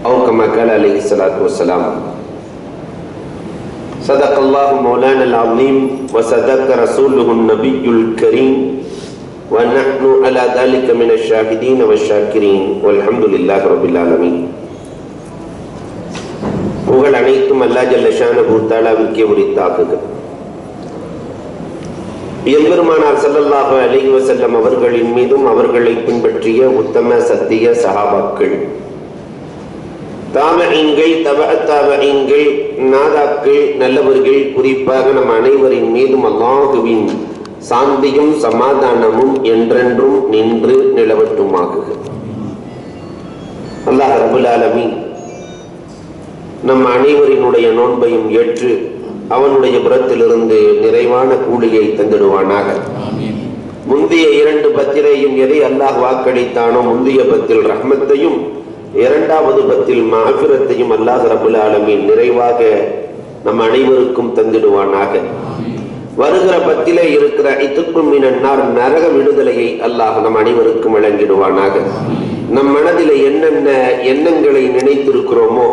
أو كما قال عليه الصلاة والسلام. صدق الله مولانا العظيم وصدق رسوله النبي الكريم ونحن على ذلك من الشاهدين والشاكرين والحمد لله رب العالمين. புகழ் அனைத்தும் அல்லாஹ் ஜல்ல ஷானஹு தஆலாவுக்கே உரித்தாகுக. எம்பெருமானார் ஸல்லல்லாஹு அலைஹி வஸல்லம் அவர்களின் மீதும் அவர்களை பின்பற்றிய உத்தம சத்திய சஹாபாக்கள், தாபஈன்கள், தபஅத்தாபஈன்கள், நாதாக்கள், நல்லவர்கள், குறிப்பாக நம் அனைவரின் மீதும் அல்லாஹுவின் சாந்தியும் சமாதானமும் என்றென்றும் நின்று நிலவட்டுமாகுக. அல்லாஹ் ரப்பல் ஆலமீன் நம் அனைவரினுடைய நோன்பையும் ஏற்று அவனுடைய புறத்திலிருந்து நிறைவான கூலியை தந்திடுவானாக. முந்தைய 2 பத்திரையும் எதை அல்லாஹ் வாக்களித்தானோ, முந்தைய பத்தில் ரஹ்மத்தையும் இரண்டாவது பத்தில் மஃபிரத்தையும் அல்லாஹ் ரப்பல் ஆலமீன் நிறைவாக நம் அனைவருக்கும் தந்திடுவானாக. வருகிற பத்திலே இருக்கிற இத்துக்கும் மினன்னார் நரக விடுதலையை அல்லாஹ் நம் அனைவருக்கும் வழங்கிடுவானாக. நம் மனதிலே என்னென்ன எண்ணங்களை நினைத்திருக்கிறோமோ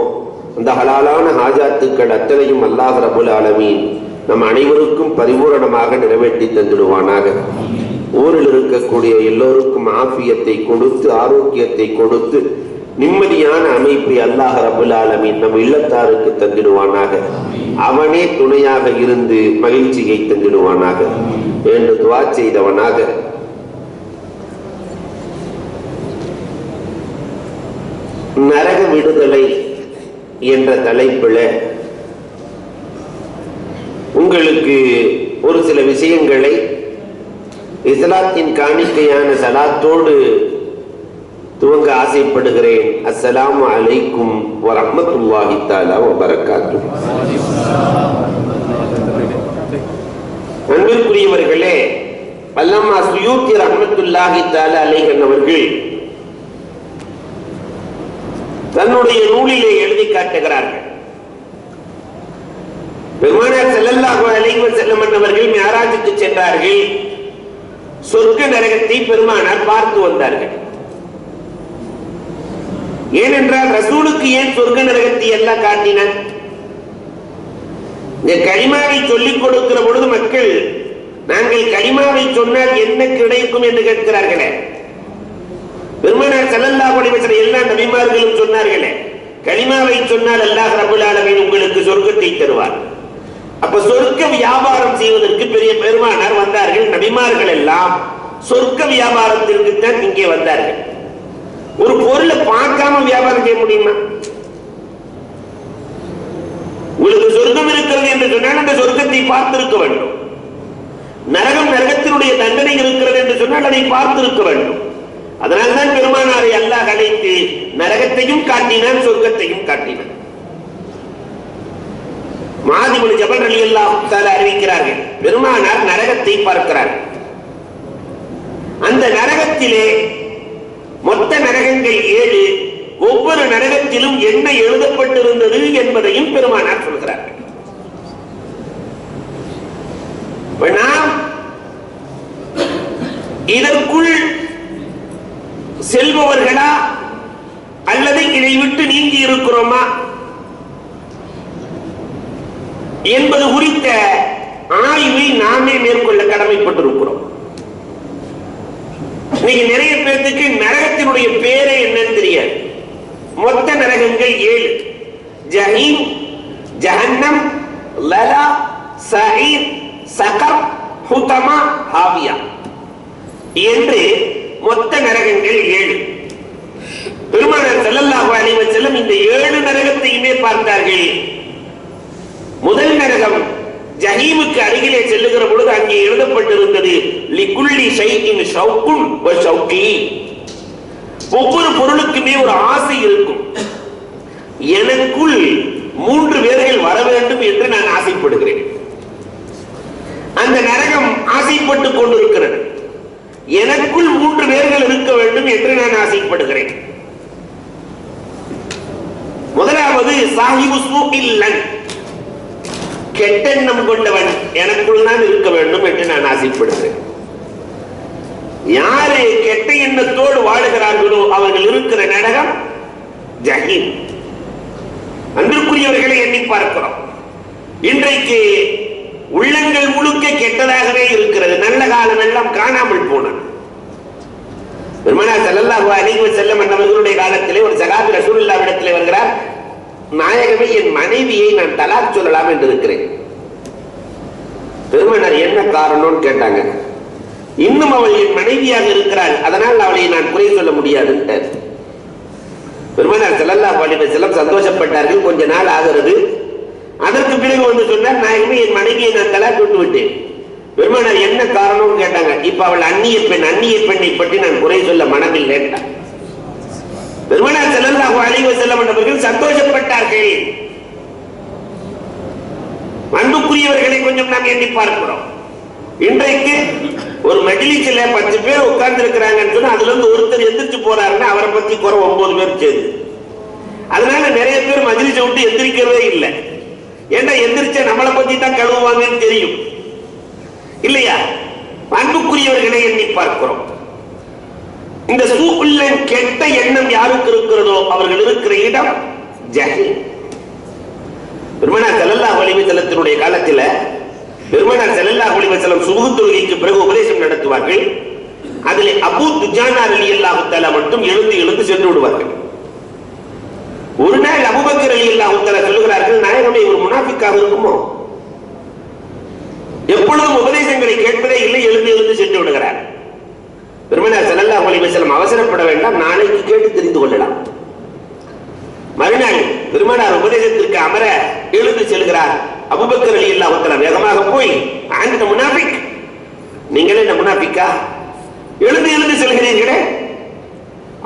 அந்த ஹலாலான ஹாஜாத்துக்கள் அத்தனையும் அல்லாஹ் ரப்பல் ஆலமீன் நம் அனைவருக்கும் பரிபூரணமாக நிறைவேற்றி தந்திடுவானாக. ஊரில் இருக்கக்கூடிய எல்லோருக்கும் ஆஃபியத்தை கொடுத்து, ஆரோக்கியத்தை கொடுத்து, நிம்மதியான அமைப்பை அல்லாஹ் ரப்பல் ஆலமீன் நம் இல்லத்தாருக்கு தந்திடுவானாக. அவனே துணையாக இருந்து மகிழ்ச்சியை தந்திடுவானாக என்று துஆ செய்தவனாக நரக விடுதலை என்ற தலைப்பில் உங்களுக்கு ஒரு சில விஷயங்களை இஸ்லாத்தின் காணிக்கையான சலாத்தோடு துவங்க ஆசைப்படுகிறேன். அஸ்ஸலாமு அலைக்கும் வரஹ்மத்துல்லாஹி தஆலா வபரகாத்துஹு. அன்பிற்குரியவர்களே, அல்லாமா சுயூத்தி ரஹ்மத்துல்லாஹி தஆலா அலைஹி அவர்கள் தன்னுடைய நூலிலே எழுதி காட்டுகிறார்கள். பெருமானார் ஸல்லல்லாஹு அலைஹி வஸல்லம் அவர்கள் மிஅராஜுக்கு சென்றார்கள். சொர்க்க நரகத்தை பெருமானார் பார்த்து வந்தார்கள். ஏனென்றால் ரசூலுக்கு ஏன் சொர்க்க நரகத்தை எல்லாம் காட்டினார்? இந்த கலிமாவை சொல்லிக் கொடுக்கிற பொழுது மக்கள், நாங்கள் கலிமாவை சொன்னால் என்ன கிடைக்கும் என்று கேட்கிறார்களே. பெருமானார் ஸல்லல்லாஹு அலைஹி வஸல்லம் எல்லா நபிமார்களும் சொன்னார்களே, கலிமாவை சொன்னால் அல்லாஹ் ரப்பல் ஆலமீன் உங்களுக்கு சொர்க்கத்தை தருவார். அப்ப சொர்க்க வியாபாரம் செய்வதற்கு பெரிய பெருமானார் வந்தார்கள். நபிமார்கள் எல்லாம் சொர்க்க வியாபாரத்திற்கு தான் இங்கே வந்தார்கள். ஒரு பொருளை பார்க்காம வியாபாரம் செய்ய முடியுமா? உங்களுக்கு சொர்க்கம் இருக்கிறது என்று சொன்னால் அந்த சொர்க்கத்தை பார்த்திருக்க வேண்டும். நரகம், நரகத்தினுடைய தண்டனை இருக்கிறது என்று சொன்னால் அதை பார்த்திருக்க வேண்டும். அதனால்தான் பெருமானாரை அல்லாஹ் அழைத்து நரகத்தையும் காட்டினான், சொர்க்கத்தையும் காட்டினான். முஆத் இப்னு ஜபல் ரலியல்லாஹு தஆலா அறிவிக்கிறார்கள், பெருமானார் நரகத்தை பார்க்கிறார்கள். அந்த நரகத்திலே மொத்த நரகங்கள் 7, ஒவ்வொரு நரகத்திலும் என்ன எழுதப்பட்டிருந்தது என்பதையும் பெருமானார் சொல்கிறார்கள். நாம் இதற்குள் செல்பவர்களா அல்லது இதை விட்டு நீங்கி இருக்கிறோமா என்பது குறித்த ஆய்வை நாமே மேற்கொள்ள கடமைப்பட்டிருக்கிறோம். இன்னைக்கு நிறைய பேருக்கு நரகத்தினுடைய பேரே என்னன்னு தெரியாது. மொத்த நரகங்கள் 7: ஜஹீம், ஜஹன்னம், லலா, சஈர், சகர், ஹுதமா, ஹாவியா என்று மொத்த நரகங்கள் 7. பெருமானார் ஸல்லல்லாஹு அலைஹி வஸல்லம் இந்த 7 நரகத்தையுமே பார்த்தார்கள். முதல் நரகம் ஜஹீமுக்கு அருகிலே செல்லுகிற பொழுது அங்கே எழுதப்பட்டிருந்தது, லிகுல்லி ஷைஇன் ஷௌகுன் வ ஷௌகி. ஒவ்வொரு பொருளுக்குமே ஒரு ஆசை இருக்கும். எனக்குள் 3 பேர்கள் வர வேண்டும் என்று நான் ஆசைப்படுகிறேன். அந்த நரகம் ஆசைப்பட்டுக் கொண்டிருக்கிறது. எனக்குள் 3 பேர்கள் இருக்க வேண்டும் என்று நான் ஆசைப்படுகிறேன். முதலாவது சாஹிபு சூஇல் லன், கெட்டெண்ணம் கொண்டவன் எனக்குள் தான் இருக்க வேண்டும் என்று நான் ஆசைப்படுகிறேன். யாரு கெட்ட எண்ணத்தோடு வாழுகிறார்களோ அவர்கள் இருக்கிற நரகம் ஜஹீம். பார்க்கிறோம். இன்றைக்கு உள்ளங்கள் முழுக்க கெட்டதாகவே இருக்கிறது. நல்ல காலம் எல்லாம் காணாமல் போனது. பெருமானார் ஸல்லல்லாஹு அலைஹி வஸல்லம் அவர்களுடைய காலத்திலே ஒரு சஹாபி ரசூலுல்லாஹ்விடத்திலே வருகிறார். நாயகமே, என் மனைவியை நான் தலாக் சொல்லலாம் என்று இருக்கிறேன். பெருமானார் என்ன காரணம்னு கேட்டாங்க. இன்னும் அவள் என் மனைவியாக இருக்கிறாள், அதனால் அவளை நான் குறை சொல்ல முடியாது. பெருமானார் ஸல்லல்லாஹு அலைஹி வஸல்லம் சந்தோஷப்பட்டார்கள். கொஞ்ச நாள் ஆகிறது. அதற்கு பிறகு வந்து சொன்னார், நாயகமே, என் மனைவியை நான் தலாக் விட்டு விட்டேன். பெருமானார் என்ன காரணம் கேட்டாங்க. இப்ப அவள் அந்நிய பெண்ணை பற்றி நான் குறை சொல்ல மனமில்லை. பெருமானார் ஸல்லல்லாஹு அலைஹி வஸல்லம் அவர்கள் சந்தோஷப்பட்டார்கள். அன்புக்குரியவர்களை கொஞ்சம் நாம் எண்ணி பார்க்கிறோம். இன்றைக்கு ஒரு மஜ்லிஸ்ல 10 பேர் உட்கார்ந்து இருக்கிறாங்கன்னு சொன்னா அதுல இருந்து ஒருத்தர் எந்திரிச்சு போறாருன்னா அவரை பத்தி குறை 9 பேர் சேர்ந்து. அதனால நிறைய பேர் மஜ்லிஸை விட்டு எந்திரிக்கிறதே இல்லை. ஏன்னா எந்திரிச்சா நம்மளை பத்தி தான் கழுவுவாங்கன்னு தெரியும் இல்லையா? அன்புக்குரியவர்களை எண்ணி பார்க்கிறோம். இந்த சூக்குள்ள கெட்ட எண்ணம் யாருக்கு இருக்கிறதோ அவர்கள் இருக்கிற இடம் ஜஹீம். பெருமானார் ஸல்லல்லாஹு அலைஹி வஸல்லத்தினுடைய காலத்தில் பெருமானார் ஸல்லல்லாஹு அலைஹி வஸல்லம் சுபஹ் தொழுகைக்கு பிறகு உபதேசம் நடத்துவார்கள். அதில் அபூ துஜானா ரலியல்லாஹு தஆலா மட்டும் எழுந்து சென்று விடுவார்கள். ஒரு நாள் அபூபக்கர் ரலியல்லாஹு தஆலா சொல்கிறார்கள், நாயகமே, ஒரு முனாஃபிக்காக இருக்குமோ? எப்பொழுதும் உபதேசங்களை கேட்பதே இல்லை, எழுந்து சென்று விடுகிறார். பெருமானார் ஸல்லல்லாஹு அலைஹி வஸல்லம் அவசரப்பட வேண்டாம், நாளைக்கு கேட்டு தெரிந்து கொள்ளலாம். மறுநாள் பெருமானார் உபதேசத்திற்கு அமர எழுந்து செல்கிறார். அபூபக்கர் ரலியல்லாஹு தஆலா வேகமாக போய், அந்த முனாஃபிக், நீங்களே இந்த முனாஃபிக்கா? எழுந்து செல்கிறீர்களே?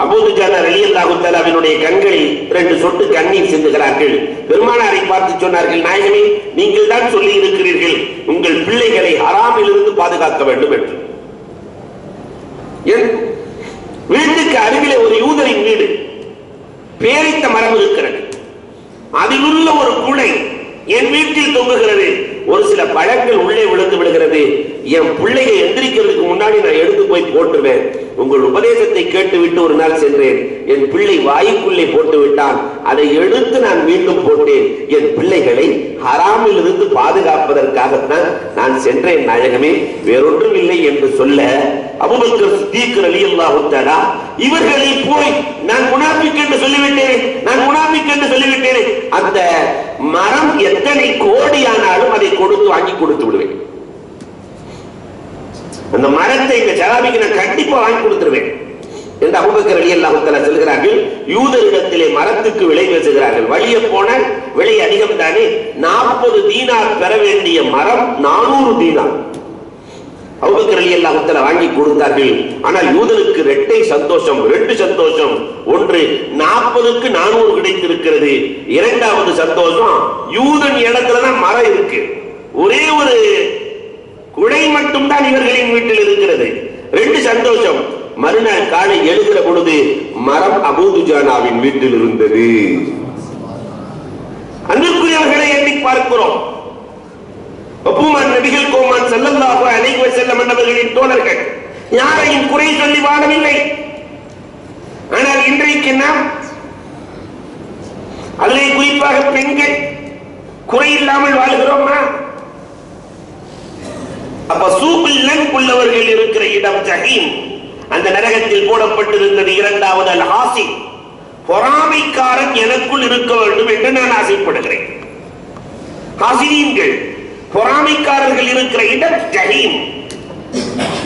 அபூ துஜானா ரலியல்லாஹு தஆலாவினுடைய கண்களில் 2 சொட்டு கண்ணீர் சிந்துகிறார்கள். பெருமானாரை பார்த்து சொன்னார்கள், நாயகமே, நீங்கள் தான் சொல்லி இருக்கிறீர்கள் உங்கள் பிள்ளைகளை ஹராமில் இருந்து பாதுகாக்க வேண்டும் என்று. வீட்டுக்கு அருகிலே ஒரு யூதரின் வீடு, பேரித்த மரம் இருக்கிறது. அதில் உள்ள ஒரு குலை என் வீட்டில் தொங்குகிறது. ஒரு சில பழங்கள் உள்ளே விழுந்து விடுகிறது. என் பிள்ளையை எந்திரிக்கிறதுக்கு முன்னாடி நான் எடுத்து போய் போட்டுவேன். உங்கள் உபதேசத்தை கேட்டுவிட்டு ஒரு நாள் சென்றேன். என் பிள்ளை வாய்க்குள்ளே போட்டு விட்டான். அதை எடுத்து நான் மீண்டும் போட்டேன். என் பிள்ளைகளை ஹராமில் இருந்து பாதுகாப்பதற்காகத்தான் நான் சென்றேன் நாயகமே, வேறொன்றும் இல்லை என்று சொல்ல, அபூபக்கர் சித்தீக் ரலியல்லாஹு தஆலா இவர்களை போய் நான் முனாஃபிக் என்று சொல்லிவிட்டேன், அந்த மரம் எத்தனை கோடியானாலும் அதை கொடுத்து வாங்கி கொடுத்து விடுவேன். அந்த மரத்தை இந்த சஹாபிக்கு நான் கண்டிப்பா வாங்கி கொடுத்துருவேன் என்று அபூபக்கர் ரலியல்லாஹு தஆலா சொல்கிறார்கள். யூதரிடத்திலே மரத்துக்கு விலை பேசுகிறார்கள். வழிய போன விலை அதிகம் தானே. 40 தீனார் பெற வேண்டிய மரம் 400 தீனார். அபூபக்கர் ரலியல்லாஹு தஆலா வாங்கி கொடுத்தார்கள். ஆனால் யூதனுக்கு 2 சந்தோஷம். ஒன்று, 40க்கு 400 கிடைத்திருக்கிறது. இரண்டாவது சந்தோஷம், யூதன் இடத்துலதான் மரம் இருக்கு. ஒரே ஒரு குடை மட்டும் தான் இவர்களின் வீட்டில் இருக்கிறது. 2 சந்தோஷம். மறுநாள் காலை எழுகிற பொழுது மரம் அபூ துஜானாவின் வீட்டில் இருந்தது. அன்பிற்குரியவர்களை எண்ணி பார்க்கிறோம். ஒப்புமான் நபிகள் கோமான் ஸல்லல்லாஹு அலைஹி வஸல்லம் அவர்களின் தோழர்கள் யாரையும் குறை சொல்லி வாழவில்லை. ஆனால் இன்றைக்கு நாம் அதிலே குறிப்பாக பெண்கள் குறை இல்லாமல் வாழ்கிறோமா? அப்ப சூக்குல் உள்ளவர்கள் இருக்கிற இடம் ஜஹீம். அந்த நரகத்தில் போடப்பட்டிருந்தது. இரண்டாவது அல் ஹாசித், பொறாமைக்காரன் எனக்குள் இருக்க வேண்டும் என்று நான் ஆசைப்படுகிறேன். ஹாசிதீன்கள், பொறாமைக்காரர்கள் இருக்கிற இடம் ஜஹீம்.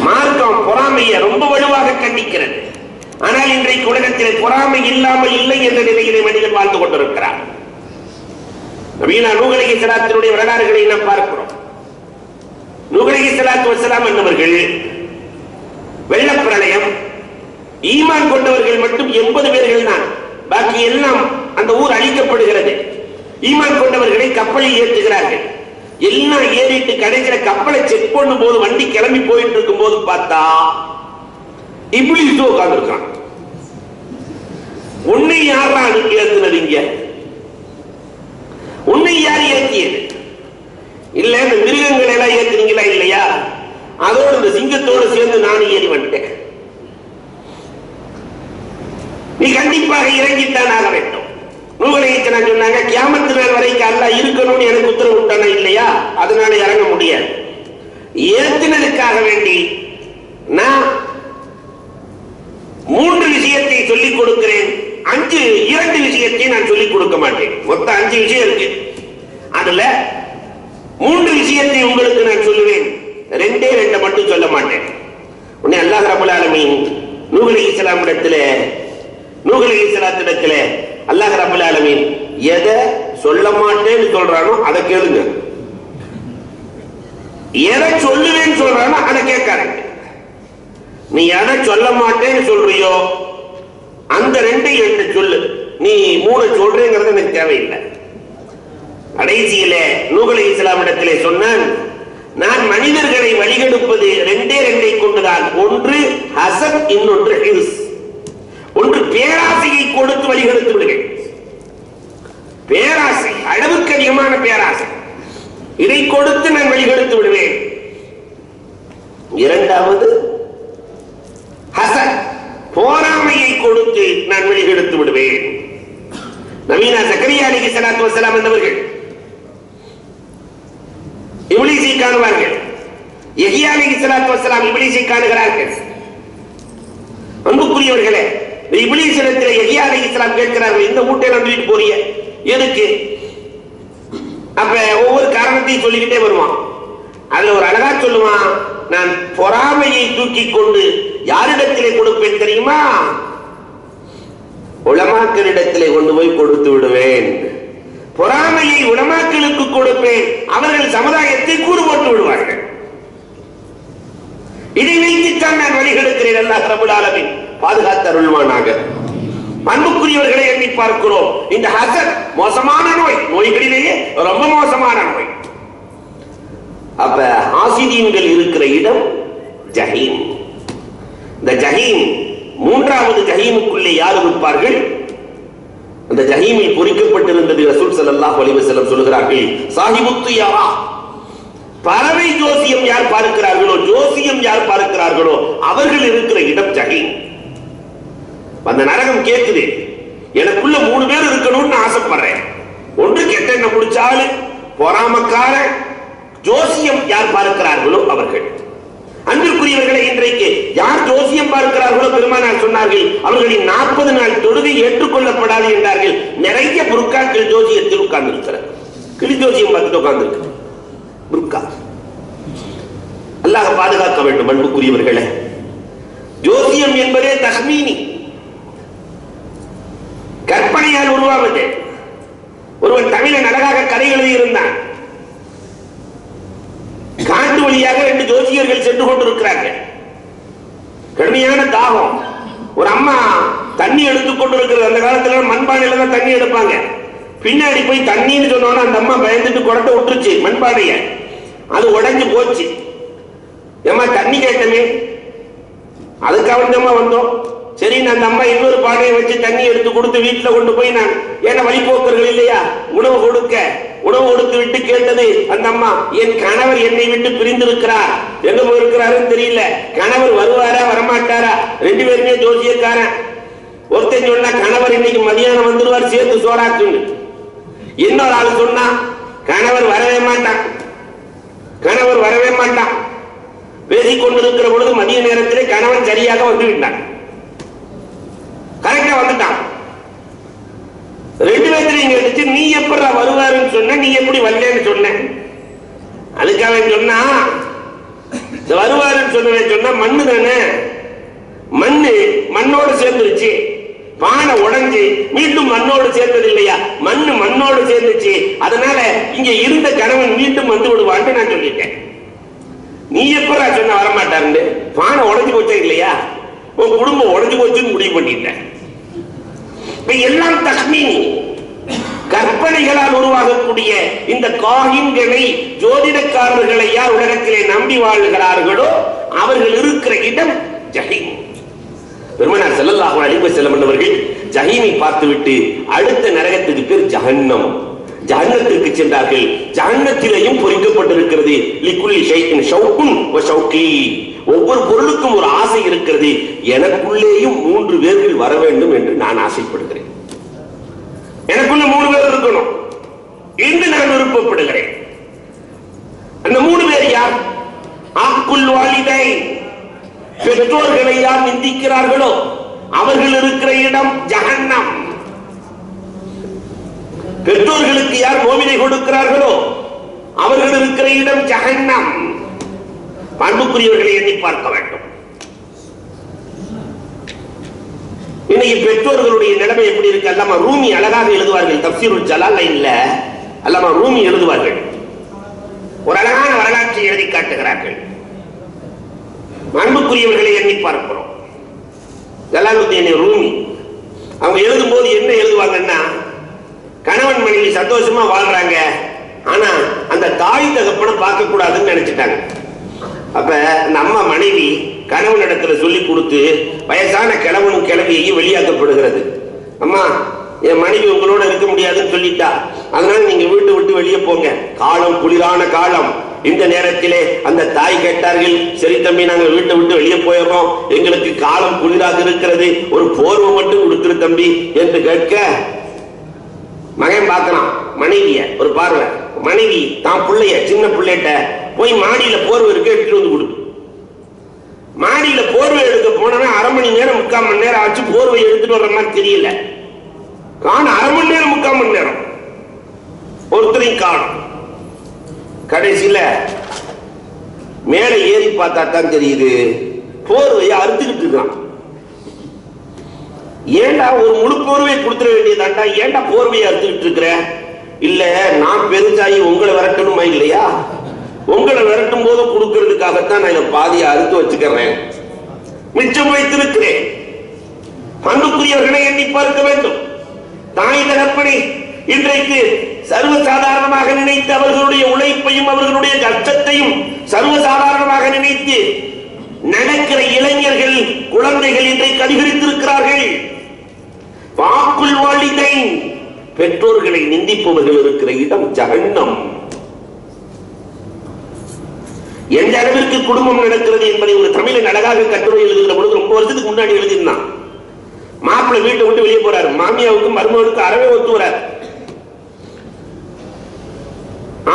மார்க்கம் பொறாமையை ரொம்ப வலுவாக கண்டிக்கிறது. ஆனால் இன்றைக்கு உலகத்திலே பொறாமை இல்லாமல் இல்லை என்ற நிலையிலே மனிதன் வாழ்ந்து கொண்டிருக்கிறார். நபீனா நூஹ் அலைஹிஸ்ஸலாத்தினுடைய வரலாறுகளை நாம் பார்க்கிறோம். நூஹ் அலைஹிஸ்ஸலாத்து வஸ்ஸலாம் என்பவர்கள் வெள்ளப்பிரளயம், ஈமான் கொண்டவர்கள் மட்டும் 80 பேர்கள் தான். பாக்கி எல்லாம் அந்த ஊர் அழிக்கப்படுகிறது. ஈமான் கொண்டவர்களை கப்பலில் ஏற்றுகிறார்கள். எல்லாம் ஏறிட்டு கடைசியில கப்பலை செக் பண்ணும் போது வண்டி கிளம்பி போயிட்டு இருக்கும் போது பார்த்தா இப்லீஸ் உட்கார்ந்து இருக்கான். உன்னை யாரா ஏத்துனது? இங்க உன்னை யார் ஏற்றியது? இல்ல இந்த மிருகங்களை எல்லாம் ஏத்துனீங்களா இல்லையா? அதோடு இந்த சிங்கத்தோடு சேர்ந்து நானும் ஏறி வந்துட்டேன். நீ கண்டிப்பாக இறங்கித்தான் ஆக வேண்டும். நூஹ் அலைஹிஸ்ஸலாம் சொன்னாங்க, கியாமத்து நாள் வரைக்கும் அல்லாஹ் இருக்கணும்னு எனக்கு உத்தரவு விட்டானா இல்லையா, அதனால இறங்க முடியாது. ஏத்தினதுக்காக வேண்டி நான் 3 விஷயத்தை சொல்லிக் கொடுக்கிறேன், 2 விஷயத்தை நான் சொல்லிக் கொடுக்க மாட்டேன். மொத்தம் 5 விஷயம் இருக்கு. அதுல 3 விஷயத்தை உங்களுக்கு நான் சொல்லுவேன், 2 மட்டும் சொல்ல மாட்டேன். உடனே அல்லாஹ் ரப்பல் ஆலமீன் நூஹ் அலைஹிஸ்ஸலாத்திடத்திலே அல்லாஹ் ரப்பல் ஆலமீன் எதை சொல்ல மாட்டேன்னு சொல்றானோ அதை கேளுங்க, எதை சொல்லுவேன்னு சொல்றானோ அதை கேட்காருங்க. நீ எதை சொல்ல மாட்டேன்னு சொல்றியோ அந்த 2 சொல்லு, நீ 3 சொல்றேங்கிறது எனக்கு தேவையில்லை. கடைசியில நூஹ் அலைஹிஸ்ஸலாமிடத்திலே சொன்னான், நான் மனிதர்களை வழிகெடுப்பது 2 கொண்டுதான். ஒன்று ஹசத், இன்னொன்று ஹிர்ஸ். ஒன்று பேராசையை கொடுத்து வழிகெடுத்து விடுகிறேன். பேராசை, அளவுக்கு அதிகமான பேராசை, இதை கொடுத்து நான் வழிகெடுத்து விடுவேன். 2வது ஹசத், போராமையை கொடுத்து நான் வழிகெடுத்து விடுவேன். நபீனா ஜக்கரியா அலைஹிஸ்ஸலாத்து வஸ்ஸலாம் என்பவர்கள் இப்லீஸை காணுவார்கள். யஹ்யா அலைஹிஸ்ஸலாத்து வஸ்ஸலாம் இப்லீஸை காணுகிறார்கள். அன்புக்குரியவர்களே, இப்லீஸிடத்தில் யஹ்யா அலைஹிஸ்ஸலாம் கேட்கிறார்கள், இந்த மூட்டையில வந்துட்டு போறிய எதுக்கு? அப்ப ஒவ்வொரு காரணத்தையும் சொல்லிக்கிட்டே வருவான். அதுல ஒரு அழகா சொல்லுவான், நான் பொறாமையை தூக்கி கொண்டு யாரிடத்திலே கொடுப்பேன் தெரியுமா? உலமாக்களிடத்திலே கொண்டு போய் கொடுத்து விடுவேன். பொறாமையை உலமாக்களுக்கு கொடுப்பேன், அவர்கள் சமுதாயத்தை கூறு போட்டு விடுவார்கள். இதை வைத்துத்தான் நான் வழிகெடுக்கிறேன். அல்லாஹ் ரப்பல் ஆலமீன் பாதுகாத்து அருள்வானாக. அன்புக்குரியவர்களை எண்ணி பார்க்கிறோம், இந்த ஹசத் மோசமான நோய், நோய்களிலேயே ரொம்ப மோசமான நோய். அப்ப ஹாசிதீன்கள் இருக்கிற இடம் ஜஹீம். இந்த ஜஹீம், 3வது ஜஹீமுக்குள்ளே யார் இருப்பார்கள்? அந்த ஜஹீமில் பொறிக்கப்பட்டிருந்தது. ரசூல் ஸல்லல்லாஹு அலைஹி வஸல்லம் சொல்கிறார்கள், சாஹிபுத்து யரா, பறவை ஜோசியம் யார் பார்க்கிறார்களோ, ஜோசியம் யார் பார்க்கிறார்களோ அவர்கள் இருக்கிற இடம் ஜஹீம். அந்த நரகம் கேட்குது, எனக்குள்ள 3 பேர் இருக்கணும்னு ஆசைப்படுறேன். ஒன்று கெட்ட முடிச்சாலு, பொறாமக்கார, ஜோசியம் யார் பார்க்கிறார்களோ அவர்கள். அன்பிற்குரியவர்களை, இன்றைக்கு யார் ஜோசியம் பார்க்கிறார்களோ பெருமானார் சொன்னார்கள், அவர்களின் 40 நாள் தொழுகை ஏற்றுக்கொள்ளப்படாது என்றார்கள். நிறைய புர்காக்கள் ஜோசியத்தில் உட்கார்ந்து இருக்கிறார். கிளி ஜோசியம் பார்த்துட்டு உட்கார்ந்து இருக்கு புர்கா. அல்லாஹ் பாதுகாக்க வேண்டும். அன்புக்குரியவர்களே, ஜோசியம் என்பதே தஹ்மீனி, கற்பனையால் உருவாவது. ஒருவன் தமிழன் அழகாக கதை எழுதியிருந்தான். காட்டு வழியாக 2 ஜோசியர்கள் சென்று கொண்டிருக்கிறார்கள். கடுமையான தாகம். ஒரு அம்மா தண்ணி எடுத்துக் கொண்டிருக்கிறது. அந்த காலத்துல மண்பானையில தான் தண்ணி எடுப்பாங்க. பின்னாடி போய் தண்ணின்னு சொன்னோன்னா அந்த அம்மா பயந்துட்டு குடத்தை விட்டுருச்சு மண்பானைய. அது உடைஞ்சு போச்சு. ஏமா தண்ணி கேட்டமே, அதுக்காக வந்தோம். சரி, அந்த அம்மா இன்னொரு பானையை வச்சு தண்ணி எடுத்து கொடுத்து வீட்டுல கொண்டு போய், நான் ஏன்னா வழிபோக்கர்கள் இல்லையா, உணவு கொடுத்து விட்டு கேட்டது அந்த அம்மா, என் கணவர் என்னை விட்டு பிரிந்திருக்கிறார், எங்க போயிருக்கிறாருன்னு தெரியல, கணவர் வருவாரா வரமாட்டாரா? 2 பேருமே ஜோசியக்காரன். ஒருத்தன் சொன்னா கணவர் இன்னைக்கு மதியானம் வந்துருவார், சேர்த்து சோறாக்குன்னு. இன்னொரு ஆள் சொன்னா கணவர் வரவே மாட்டான். பேசிக் கொண்டிருக்கிற பொழுது மதிய நேரத்திலே கணவன் சரியாக வந்து விட்டான். கரெக்டா வந்துட்டான். 2 பேர்த்தையும் கேட்டுச்சு, நீ எப்படா வருவாருன்னு சொன்ன, நீ எப்படி வரலன்னு சொன்ன? அதுக்காக சொன்னா, வருவாருன்னு சொன்ன மண்ணு தானே, மண்ணோடு சேர்ந்துருச்சு. பானை உடைஞ்சு மீண்டும் மண்ணோடு சேர்ந்தது இல்லையா, மண்ணோடு சேர்ந்துச்சு. அதனால இங்க இருந்த கணவன் மீண்டும் வந்து விடுவான்னு நான் சொல்லிட்டேன். நீ எப்படா சொன்ன வரமாட்டாருன்னு? பானை உடைஞ்சு போச்சா இல்லையா, உன் குடும்பம் உடைஞ்சு போச்சுன்னு முடிவு பண்ணிட்டேன். எல்லாம் தஹ்மீனி, கற்பனைகளால் உருவாகக்கூடிய இந்த காஹின்களை, ஜோதிடக்காரர்களை யார் உலகத்திலே நம்பி வாழ்கிறார்களோ அவர்கள் இருக்கிற இடம் ஜஹீம். பெருமானார் ஸல்லல்லாஹு அலைஹி வஸல்லம் அவர்கள் ஜஹீமை பார்த்துவிட்டு அடுத்த நரகத்துக்கு பேர் ஜஹன்னம். ஜஹன்னத்திற்கு சென்றார்கள். ஜஹன்னத்திலேயும் பொறிக்கப்பட்டிருக்கிறது, லிக்குல்லி ஷைஇன் ஷௌகுன் வ ஷௌகி, ஒவ்வொரு பொருளுக்கும் ஒரு ஆசை இருக்கிறது. எனக்குள்ளேயும் 3 பேர்கள் வர வேண்டும் என்று நான் ஆசைப்படுகிறேன். எனக்குள்ள 3 பேர் இருக்கணும். ஆக்குல் வாலிதை, பெற்றோர்களை யார் நிந்திக்கிறார்களோ அவர்கள் இருக்கிற இடம் ஜஹன்னம். பெற்றோர்களுக்கு யார் நோவினை கொடுக்கிறார்களோ அவர்கள் இருக்கிற இடம் ஜஹன்னம். அன்புக்குரியவர்களை எண்ணி பார்க்க வேண்டும். இன்னைக்கு பெற்றோர்களுடைய நிலைமை எப்படி இருக்கு? அல்லாமா ரூமி அழகாக எழுதுவார்கள். தப்சீருல் ஜலாலைன்ல அல்லாமா ரூமி எழுதுவார்கள். ஒரு அழகான வரலாற்றை எழுதி காட்டுகிறார்கள். அன்புக்குரியவர்களை எண்ணி பார்க்கிறோம். ஜலாலுத்தீன் ரூமி அவங்க எழுதும் போது என்ன எழுதுவாங்கன்னா, கணவன் மனைவி சந்தோஷமா வாழ்றாங்க, ஆனா அந்த தாய் தகப்பனை பார்க்க கூடாதுன்னு நினைச்சிட்டாங்க. அப்ப நம்ம மனைவி கணவனிடத்துல சொல்லி கொடுத்து வயசான கிழவனும் கிழவியையும் வெளியாக்கப்படுகிறது. அம்மா, என் மனைவி உங்களோட இருக்க முடியாதுன்னு சொல்லிட்டா, அதனால நீங்க வீட்டு விட்டு வெளியே போங்க, காலம் குளிரான காலம். இந்த நேரத்திலே அந்த தாய் கேட்டார்கள், சரி தம்பி, நாங்க வீட்டை விட்டு வெளியே போயிடுறோம், எங்களுக்கு காலம் குளிராக இருக்கிறது, ஒரு போர்வை மட்டும் கொடுத்துரு தம்பி என்று கேட்க, மகன் பார்க்கலாம் மனைவிய ஒரு பார்வை. மனைவி தான் பிள்ளைய சின்ன பிள்ளைகிட்ட போய் மாடியில போர்வை இருக்க எடுத்துட்டு வந்து கொடுக்கும். மாடியில போர்வை எடுக்க போனவன் அரை மணி நேரம் 3/4 மணி நேரம் ஆச்சு, போர்வை எடுத்துட்டு வர்ற மாதிரி தெரியல. காணும், அரை மணி நேரம் 3/4 மணி நேரம் ஒருத்தரையும் காணும். கடைசியில மேல ஏறி பார்த்தா தான் தெரியுது, போர்வையை அறுத்துக்கிட்டு இருக்கான். ஏண்டா ஒரு முழு போர்வையை கொடுத்துட வேண்டியதாண்டா, ஏண்டா போர்வையை அறுத்துக்கிட்டு இருக்கிற? இல்ல, நான் பெருசாயி உங்களை விரட்டணுமா இல்லையா, உங்களை விரட்டும் போது கொடுக்கிறதுக்காகத்தான் நான் இதை பாதியை அறுத்து வச்சுக்கிறேன், மிச்சம் வைத்திருக்கிறேன். அன்புக்குரியவர்களை எண்ணி பார்க்க வேண்டும். தாய் தகப்பனை இன்றைக்கு சர்வசாதாரணமாக நினைத்து அவர்களுடைய உழைப்பையும் அவர்களுடைய கஷ்டத்தையும் சர்வசாதாரணமாக நினைத்து நடக்கிற இளைஞர்கள், குழந்தைகள் இன்றைக்கு அதிகரித்திருக்கிறார்கள். வாக்குல் வாலிதை, பெற்றோர்களை நிந்திப்பவர்கள் இருக்கிற இடம் ஜஹன்னம். எந்த அளவிற்கு குடும்பம் நடக்கிறது என்பதை ஒரு தமிழன் அழகாக கட்டுரை எழுதுகிற பொழுது, ரொம்ப வருஷத்துக்கு முன்னாடி எழுதினான். மாப்பிள்ளை வீட்டை விட்டு வெளியே போறாரு, மாமியாவுக்கும் மருமகளுக்கும் அறவே ஒத்து வராரு.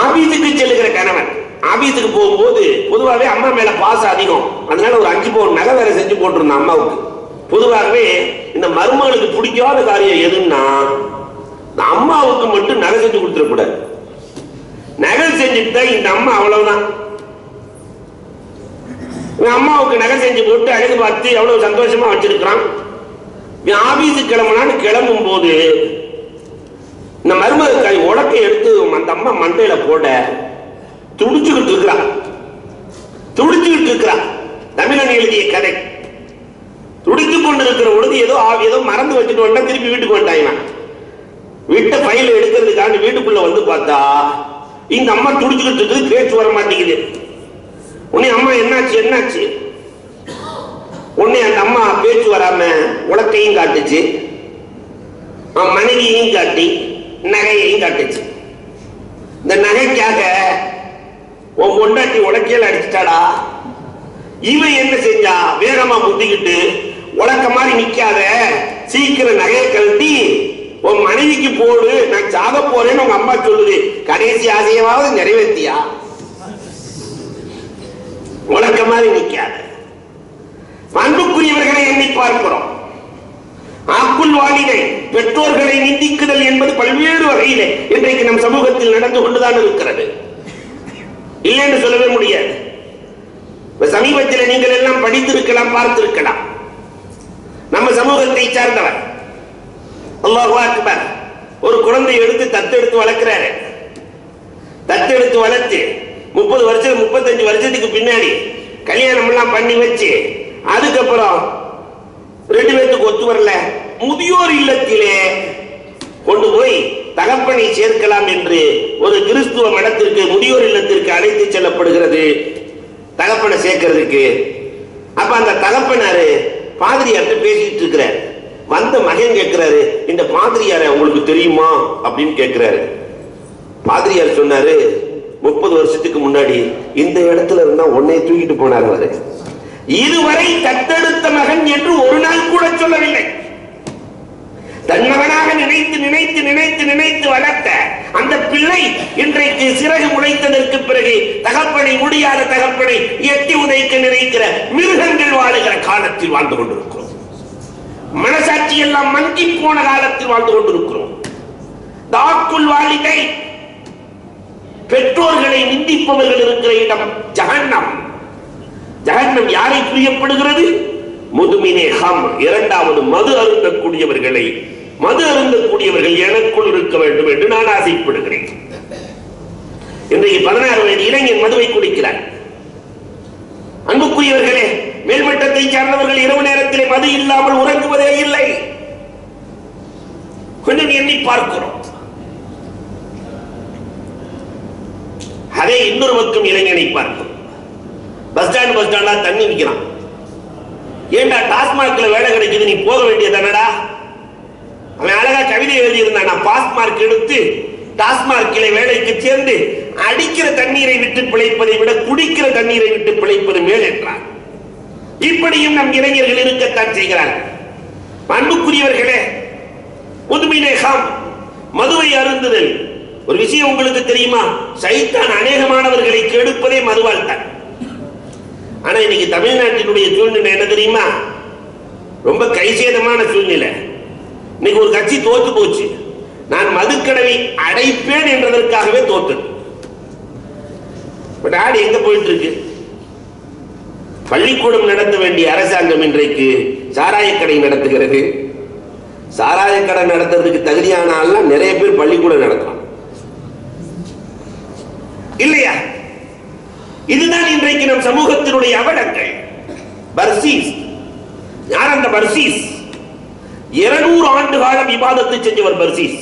ஆபீஸுக்கு செல்லுகிற கணவன் ஆபீஸுக்கு போகும்போது பொதுவாகவே அம்மா மேல பாசம் அதிகம், அதனால ஒரு 5 பவுன் நகை வேற செஞ்சு போட்டிருந்தான் அம்மாவுக்கு. பொதுவாகவே இந்த மருமகளுக்கு பிடிக்காத காரியம் எதுன்னா, அம்மாவுக்கு மட்டும் நகை செஞ்சு கொடுத்துடக்கூடாது. நகை செஞ்சுட்டா இந்த அம்மா அவ்வளவுதான். அம்மாவுக்கு நகை செஞ்சு போட்டு அழகு பார்த்து எவ்வளவு சந்தோஷமா வச்சிருக்கிறான். ஆபீஸுக்கு கிளம்பலான்னு கிளம்பும் போது இந்த மருமகாய் உடக்கை எடுத்து அந்த அம்மா மண்டையில போட துடிச்சுக்கிட்டு இருக்கிறான். தமிழன் எழுதிய கதை. துடித்துக் கொண்டிருக்கிற பொழுது ஏதோ மறந்து வச்சுட்டு வந்தா திருப்பி வீட்டுக்கு வந்தாங்க. வீட்டை பையில எடுக்கிறதுக்காக வீட்டுக்குள்ள வந்து பார்த்தா இந்த அம்மா துடிச்சுக்கிட்டு இருக்குது, பேச்சு வர மாட்டேங்குது. உடனே அம்மா என்னாச்சு உடனே அந்த அம்மா பேச்சு வராம உலக்கையும் காட்டுச்சு, மனைவியையும் காட்டி நகையையும் காட்டுச்சு. இந்த நகைக்காக உன் பொண்டாட்டி உலக்கையில அடிச்சுட்டாடா. இவன் என்ன செஞ்சா, வேகமா முந்திக்கிட்டு உலக்க மாதிரி நிக்காத, சீக்கிரம் நகையை கழட்டி உன் மனைவிக்கு போடு, நான் சாக போறேன்னு உங்க அம்மா சொல்லுது, கடைசி ஆசையாவது நிறைவேற்றியா? உலக்க மாதிரி நிக்காத. அன்புக்குரியவர்களை எண்ணி பார்க்கிறோம். ஆக்குல் வாலிதை, பெற்றோர்களை நிந்திக்குதல் என்பது பல்வேறு வகையிலே இன்றைக்கு நம் சமூகத்தில் நடந்து கொண்டுதான் இருக்கிறது. இல்லை என்று சொல்லவே முடியாது. சமீபத்தில் நீங்கள் எல்லாம் படித்திருக்கலாம், பார்த்திருக்கலாம். நம்ம சமூகத்தை சார்ந்தவர் அல்லாஹு அக்பர் ஒரு குழந்தை எடுத்து தத்தெடுத்து வளர்க்கிறாரு. தத்தெடுத்து வளர்த்து 30 வருஷம் 35 வருஷத்துக்கு பின்னாடி கல்யாணம் எல்லாம் பண்ணி வச்சு, அதுக்கப்புறம் 2 பேருக்கு ஒத்து வரல, முதியோர் இல்லத்திலே கொண்டு போய் தகப்பனை சேர்க்கலாம் என்று ஒரு கிறிஸ்துவ மடத்திற்கு, முதியோர் இல்லத்திற்கு அழைத்து செல்லப்படுகிறது தகப்பனை சேர்க்கிறதுக்கு. அப்ப அந்த தகப்பனாரு பாதிரியார்ட்ட பேசிட்டு இருக்கிறார். வந்த மகன் கேட்கிறாரு, இந்த பாதிரியார உங்களுக்கு தெரியுமா அப்படின்னு கேட்கிறாரு. பாதிரியார் சொன்னாரு, 30 வருஷத்துக்கு முன்னாடி இந்த இடத்துல இருந்தா உன்னை தூக்கிட்டு போனார். இதுவரை தத்தெடுத்த மகன் என்று ஒரு நாள் கூட சொல்லவில்லை. தன் மகனாக நினைத்து நினைத்து நினைத்து நினைத்து வளர்த்த அந்த பிள்ளை இன்றைக்கு சிறகு முளைத்ததற்கு பிறகு தகப்பனை முடியாத தகப்பனை எட்டி உதைக்க நினைக்கிற மிருகங்கள் வாழுகிற காலத்தில் வாழ்ந்து கொண்டிருக்கிறோம். மனசாட்சி எல்லாம் மங்கி போன காலத்தில் வாழ்ந்து கொண்டிருக்கிறோம். தாக்குல் வாலிதை, பெற்றோர்களை நிந்திப்பவர்கள் இருக்கிற இடம் ஜஹன்னம். ஜஹன்னம் யாரை பிரியப்படுகிறது? முதுமினே ஹம், இரண்டாவது மது அருந்தக்கூடியவர்களை. மது அருந்தக்கூடியவர்கள் எனக்குள் இருக்க வேண்டும் என்று நான் ஆசைப்படுகிறேன். இன்றைக்கு 16 வயது இளைஞன் மதுவை குடிக்கிறார். அன்புக்குரியவர்களே, மேல்மட்டத்தை சார்ந்தவர்கள் இரவு நேரத்திலே மது இல்லாமல் உறங்குவதே இல்லை. கொஞ்சம் எண்ணி பார்க்கிறோம். அதே இன்னொரு பக்கம் இளைஞனை பார்க்கும். பஸ் ஸ்டாண்டா தண்ணி விற்கிறான். ஏண்டா டாஸ்மார்க்ல வேலை கிடைக்குது, நீ போக வேண்டியதானடா. அவன் அழகா கவிதை எழுதி இருந்தான். நான் பாஸ் மார்க் எடுத்து டாஸ்மார்க்கிலே வேலைக்கு சேர்ந்து அடிக்கிற தண்ணீரை விட்டு பிழைப்பதை விட குடிக்கிற தண்ணீரை விட்டு பிழைப்பது மேல் என்றார். இப்படியும் நம் இளைஞர்கள் இருக்கத்தான் செய்கிறார்கள். அன்புக்குரியவர்களே, முதுமினேகம், மதுவை அருந்துதல். ஒரு விஷயம் உங்களுக்கு தெரியுமா? சைத்தான் அநேகமானவர்களை கெடுப்பதே மதுவால் தான். ஆனா இன்னைக்கு தமிழ்நாட்டினுடைய சூழ்நிலை என்ன தெரியுமா? ரொம்ப கைசேதமான சூழ்நிலை. இன்னைக்கு ஒரு கட்சி தோத்து போச்சு. நான் மதுக்கடவை அடைப்பேன் என்றதற்காகவே தோத்து. நாடு எங்க போயிட்டு இருக்கு? பள்ளிக்கூடம் நடத்த வேண்டிய அரசாங்கம் இன்றைக்கு சாராயக்கடை நடத்துகிறது. சாராயக்கடை நடத்துறதுக்கு தகுதியான ஆள்லாம் நிறைய பேர் பள்ளிக்கூடம் நடத்தலாம் இல்லையா? இதுதான் இன்றைக்கு நம் சமூகத்தினுடைய அவலங்கள். பர்சீஸ் யார்? அந்த பர்சீஸ் 200 ஆண்டு காலம் இபாதத்தை செஞ்சவர். பர்சீஸ்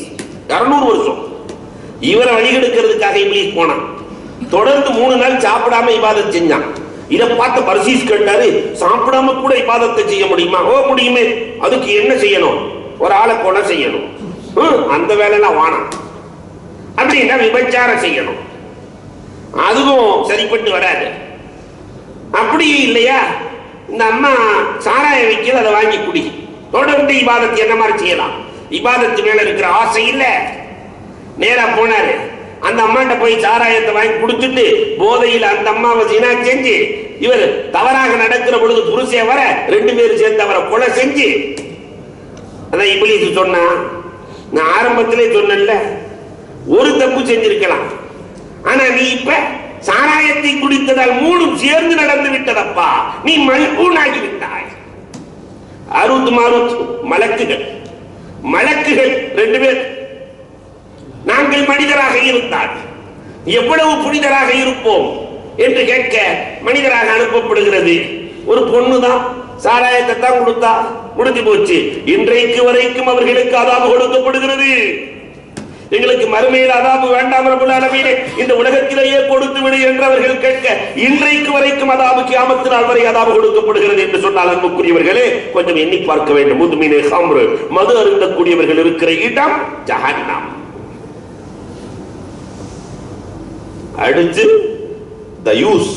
200 வருஷம். இவரை வழிகெடுக்கிறதுக்காக இப்ளீஸ் போனான். தொடர்ந்து 3 நாள் சாப்பிடாம இபாதத் செஞ்சான். இதை பார்த்த பர்சீஸ் கேட்டாரு, சாப்பிடாம கூட இபாதத்தை செய்ய முடியுமா? ஓ முடியுமே. அதுக்கு என்ன செய்யணும்? ஒரு ஆளை கொலை செய்யணும். அந்த வேலைலாம் வானம். அப்படின்னா விபச்சாரம் செய்யணும். அதுவும் சரிப்பட்டு வராது. அப்படி இல்லையா, இந்த அம்மா சாராய வைக்கிறது, அதை வாங்கி குடி. தொடர்ந்து இபாதத்து என்ன மாதிரி செய்யலாம்? இபாதத்து மேல இருக்கிற ஆசை இல்ல. நேரா போனாரு. அந்த அம்மாட்ட போய் சாராயத்தை வாங்கி கொடுத்துட்டு போதையில் அந்த அம்மாவை சீனா செஞ்சு, இவர் தவறாக நடக்கிற பொழுது புருஷே வர 2 பேரும் சேர்ந்து அவரை கொலை செஞ்சு, அதான் இப்ளீஸ் சொன்னா. நான் ஆரம்பத்திலே சொன்னேன்ல, ஒரு தப்பு செஞ்சிருக்கலாம். ஆனா நீ இப்ப சாராயத்தை குடித்ததால் 3 சேர்ந்து நடந்து விட்டதப்பா, நீ மல்பூனாகி விட்டாய். அருத் மாருத் மலக்குகள் 2 பேர். நாங்கள் மனிதராக இருந்தால் எவ்வளவு புனிதராக இருப்போம் என்று கேட்க மனிதராக அனுப்பப்படுகிறது. ஒரு பொண்ணுதான் சாராயத்தை தான் கொடுத்தா, முடிஞ்சு போச்சு. இன்றைக்கு வரைக்கும் அவர்களுக்கு அதாபு கொடுக்கப்படுகிறது. எங்களுக்கு மறுமையில் அதாபு வேண்டாம் ரப்பல் ஆலமீனே, இந்த உலகத்திலேயே கொடுத்து விடு என்று அவர்கள் கேட்க இன்றைக்கு வரைக்கும் அதாபு கியாமத் நாள் வரை அதாபு கொடுக்கப்படுகிறது என்று சொன்னால் அன்புக்குரியவர்களே, கொஞ்சம் எண்ணி பார்க்க வேண்டும். முதுமினே ஹம்ரு, மது அருந்தக்கூடியவர்கள் இருக்கிற இடம் ஜஹன்னம். அடுத்து தயூஸ்,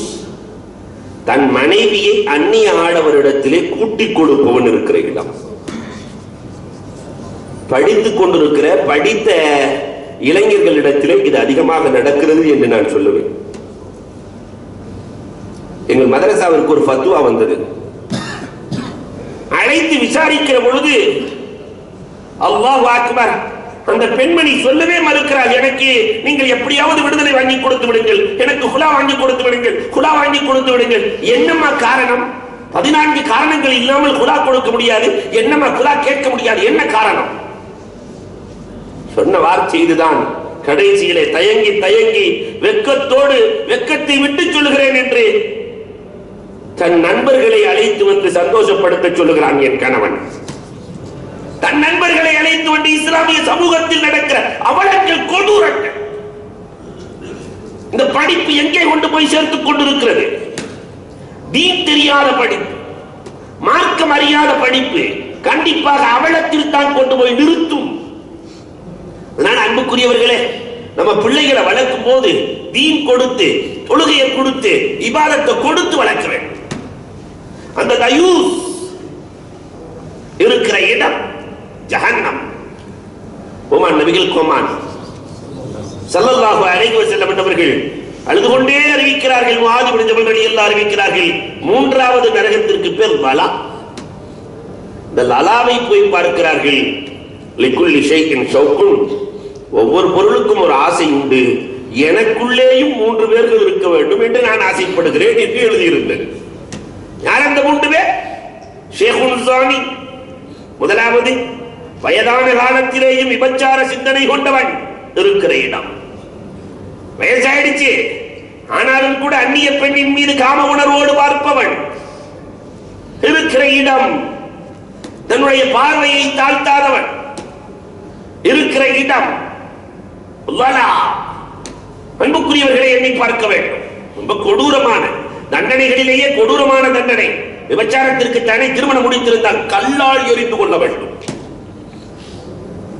தன் மனைவியை அந்நிய ஆடவரிடத்திலே கூட்டிக் கொடுப்பவன் இருக்கிற இடம். படித்துக் கொண்டிருக்கிற படித்த இளைஞர்களிடத்திலே இது அதிகமாக நடக்கிறது என்று நான் சொல்லுவேன். எங்கள் மதரசாவிற்கு ஒரு ஃபத்வா வந்தது. அழைத்து விசாரிக்கிற பொழுது அல்லாஹ் அக்பர், அந்த பெண்மணி சொல்லவே மறுக்கிறார். எனக்கு நீங்கள் எப்படியாவது விடுதலை வாங்கி கொடுத்து விடுங்கள், எனக்கு குலா வாங்கி கொடுத்து விடுங்கள், குலா வாங்கி கொடுத்து விடுங்கள். என்னம்மா காரணம்? 14 காரணங்கள் இல்லாமல் குலா கொடுக்க முடியாது. என்னம்மா குலா கேட்க முடியாது, என்ன காரணம்? சொன்ன வார்த்தை இதுதான். கடைசியிலே தயங்கி தயங்கி வெட்கத்தோடு, வெட்கத்தை விட்டு சொல்லுகிறேன் என்று தன் நண்பர்களை அழைத்து வந்து சந்தோஷப்படுத்த சொல்லுகிறான் என் கணவன். தன் நண்பர்களை அழைத்து வந்து இஸ்லாமிய சமூகத்தில் நடக்கிற அவலங்கள், கொடூரங்கள், இந்த படிப்பு எங்கே கொண்டு போய் சேர்த்துக் கொண்டிருக்கிறது? தீன் தெரியாத படிப்பு, மார்க்கம் அறியாத படிப்பு கண்டிப்பாக அவலத்தில் தான் கொண்டு போய் நிறுத்தும். அதனால அன்புக்குரியவர்களே, நம்ம பிள்ளைகளை வளர்க்கும் போது தீன் கொடுத்து, தொழுகையை கொடுத்து, இபாதத்தை கொடுத்து வளர்க்க வேண்டும். அந்த தயூஸ் இருக்கிற இடம் ஜஹன்னம். ஓமான் நபிகள் கோமான் ஸல்லல்லாஹு அலைஹி வஸல்லம் அவர்கள் அழுது கொண்டே அறிவிக்கிறார்கள். முஆத் இப்னு ஜபல் ரலியல்லாஹு அறிவிக்கிறார்கள், மூன்றாவது நரகத்திற்கு பேர் லலா. இந்த லலாவை போய் பார்க்கிறார்கள். லிகுல்லி ஷைஇன் ஷௌகுன், ஒவ்வொரு பொருளுக்கும் ஒரு ஆசை உண்டு, எனக்குள்ளேயும் 3 பேர்கள் இருக்க வேண்டும் என்று நான் ஆசைப்படுகிறேன் என்று எழுதியிருந்தேன். யார் அந்த 3 பேர்? ஷேகுல் ஸானி, முதலாவது வயதான காலத்திலேயும் விபச்சார சிந்தனை கொண்டவன் இருக்கிற இடம். வயசாயிடுச்சு, ஆனாலும் கூட அந்நிய பெண்ணின் மீது காம உணர்வோடு பார்ப்பவன் இருக்கிற இடம். தன்னுடைய பார்வையை தாழ்த்தாதவன் இருக்கிற இடம். அன்புக்குரியவர்களை எண்ணி பார்க்க வேண்டும். ரொம்ப கொடூரமான தண்டனைகளிலேயே கொடூரமான தண்டனை. விபச்சாரத்திற்கு தனி திருமணம் முடித்திருந்தால் கல்லால் எறிந்து கொள்ள வேண்டும்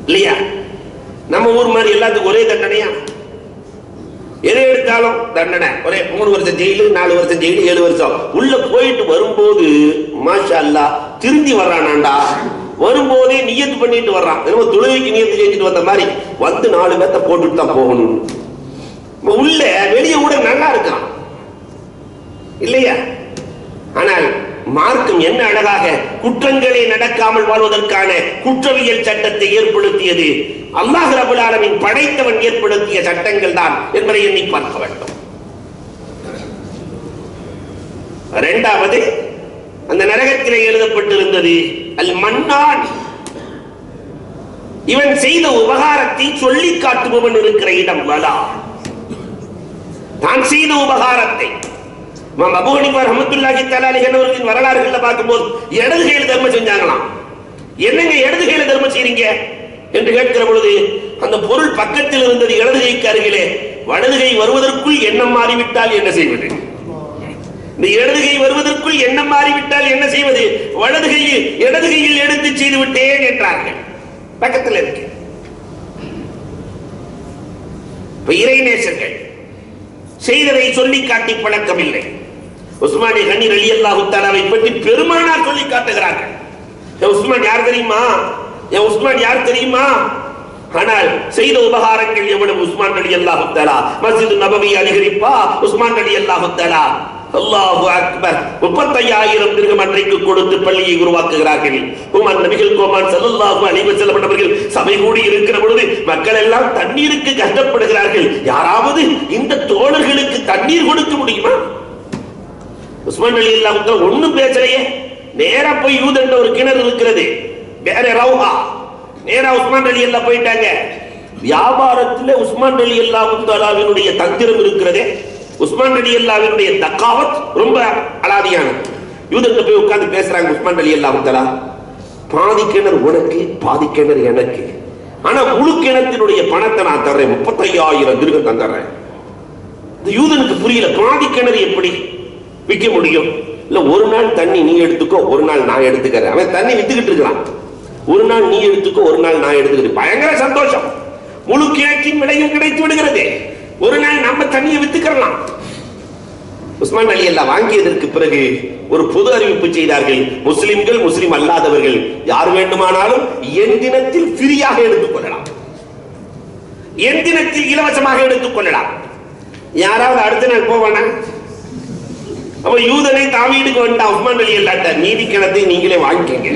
இல்லையா? நம்ம ஊர் மாதிரி எல்லாத்துக்கும் ஒரே தண்டனையா? எதை எடுத்தாலும் தண்டனை ஒரே 3 வருஷம் ஜெயிலு, 4 வருஷம் ஜெயிலு, 7 வருஷம். உள்ள போயிட்டு வரும்போது மாஷா அல்லாஹ் திருந்தி வர்றானாண்டா. வரும்போதே நியத்து பண்ணிட்டு வர்றான். தொழுகைக்கு நியத்து செஞ்சுட்டு வந்த மாதிரி வந்து 4 பேர்த்த போட்டுட்டு தான் போகணும். உள்ள வெளியே கூட நல்லா இருக்கான் இல்லையா? ஆனால் மார்க்கம் என்ன அழகாக குற்றங்களை நடக்காமல் வாழ்வதற்கான குற்றவியல் சட்டத்தை ஏற்படுத்தியது. அல்லாஹ் ரப்பல் ஆலமீன் படைத்தவன் ஏற்படுத்திய சட்டங்கள் தான் என்பதை எண்ணி பார்க்க வேண்டும். இரண்டாவது, அந்த நரகத்திலே எழுதப்பட்டிருந்தது அல் மன்னான், இவன் செய்த உபகாரத்தை சொல்லி காட்டுபவன் இருக்கிற இடம். வலா, தான் செய்த உபகாரத்தை அபூ ஹனீஃபா ரஹ்மத்துல்லாஹி தஆலா அலைஹி அவர்களின் வரலாறுகளை பார்க்கும்போது இடது கையில் தர்மம் செஞ்சாங்களாம். என்னங்க இடது கையில் தர்மம் செய்றீங்க என்று கேட்கிற பொழுது அந்த பொருள் பக்கத்தில் இருந்தது இடது கைக்கு அருகிலே. வலது கை வருவதற்குள் எண்ணம் மாறிவிட்டால் என்ன செய்வது? இந்த இடது கை வருவதற்குள் எண்ணம் மாறிவிட்டால் என்ன செய்வது? வலது கையில் இடது கையில் எடுத்து செய்து விட்டேன் என்றார்கள். பக்கத்தில் இருக்கு. இறைநேசர்கள் செய்ததை சொல்லி காட்டி பழக்கம் இல்லை. உஸ்மான் கனி ரலியல்லாஹு தஆலாவை பற்றி பெருமானார் சொல்லி காட்டுகிறார்கள். உஸ்மான் யார் தெரியுமா? உஸ்மான் யார் தெரியுமா? ஆனால் செய்த உபகாரங்கள் எவ்வளவு! உஸ்மான் ரலியல்லாஹு தஆலா மஸ்ஜித் நபவி அதிகரிப்பா உஸ்மான் ரலியல்லாஹு தஆலா அல்லாஹு அக்பர் 35000 திர்ஹம் அன்றைக்கு கொடுத்து பள்ளியை உருவாக்குகிறார்கள். உமர் நபிகள் கோமான் ஸல்லல்லாஹு அலைஹி வஸல்லம் அவர்கள் சபை கூடி இருக்கிற பொழுது மக்கள் எல்லாம் தண்ணீருக்கு கஷ்டப்படுகிறார்கள். யாராவது இந்த தோழர்களுக்கு தண்ணீர் கொடுக்க முடியுமா? உஸ்மான் ரலியல்லாஹு தஆலா ஒண்ணும் பேசலையே. நேரா போய் யூதன் ஒரு கிணறு இருக்கிறது, வேற ரவுஹா, நேரா உஸ்மான் ரலியல்லாஹு போயிட்டாங்க. வியாபாரத்திலே உஸ்மான் ரலியல்லாஹு தஆலாவினுடைய தந்திரம் இருக்கிறதே, உஸ்மான் ரலியல்லாஹுவினுடைய தக்காவத் ரொம்ப அலாதியானது. யூதன்கிட்ட போய் உட்கார்ந்து பேசுறாங்க. உஸ்மான் ரலியல்லாஹு தஆலா, பாதி கிணறு உனக்கு, பாதி கிணறு எனக்கு, ஆனா முழு கிணத்தினுடைய பணத்தை நான் தர்றேன், 35000 திர்ஹம் தந்துறேன். இந்த யூதனுக்கு புரியல, பாதி கிணறு எப்படி விற்க முடியும்? இல்ல, ஒரு நாள் தண்ணி நீ எடுத்துக்கோ, ஒரு நாள் நான் எடுத்துக்கிறேன். அவன் தண்ணி வித்துக்கிட்டு இருக்கிறான். ஒரு நாள் நீ எடுத்துக்கோ, ஒரு நாள் நான் எடுத்துக்கிறேன். பயங்கர சந்தோஷம். முழு கிணற்றின் விலையும் கிடைத்து விடுகிறது. ஒரு நாள் நம்ம தண்ணியை வித்துக்கலாம். உஸ்மான் ரலியல்லாஹு வாங்கியதற்கு பிறகு ஒரு பொது அறிவிப்பு செய்தார்கள். முஸ்லிம்கள், முஸ்லிம் அல்லாதவர்கள் யார் வேண்டுமானாலும் என் தினத்தில் ஃப்ரீயாக எடுத்துக் கொள்ளலாம், என் தினத்தில் இலவசமாக எடுத்துக் கொள்ளலாம். யாராவது அடுத்த நாள் போவானா? அப்ப யூதனை தாவீதுக்கு வந்தா உஸ்மான் ரலியல்லாஹு நீதி கிணத்தை நீங்களே வாங்கிக்கங்க.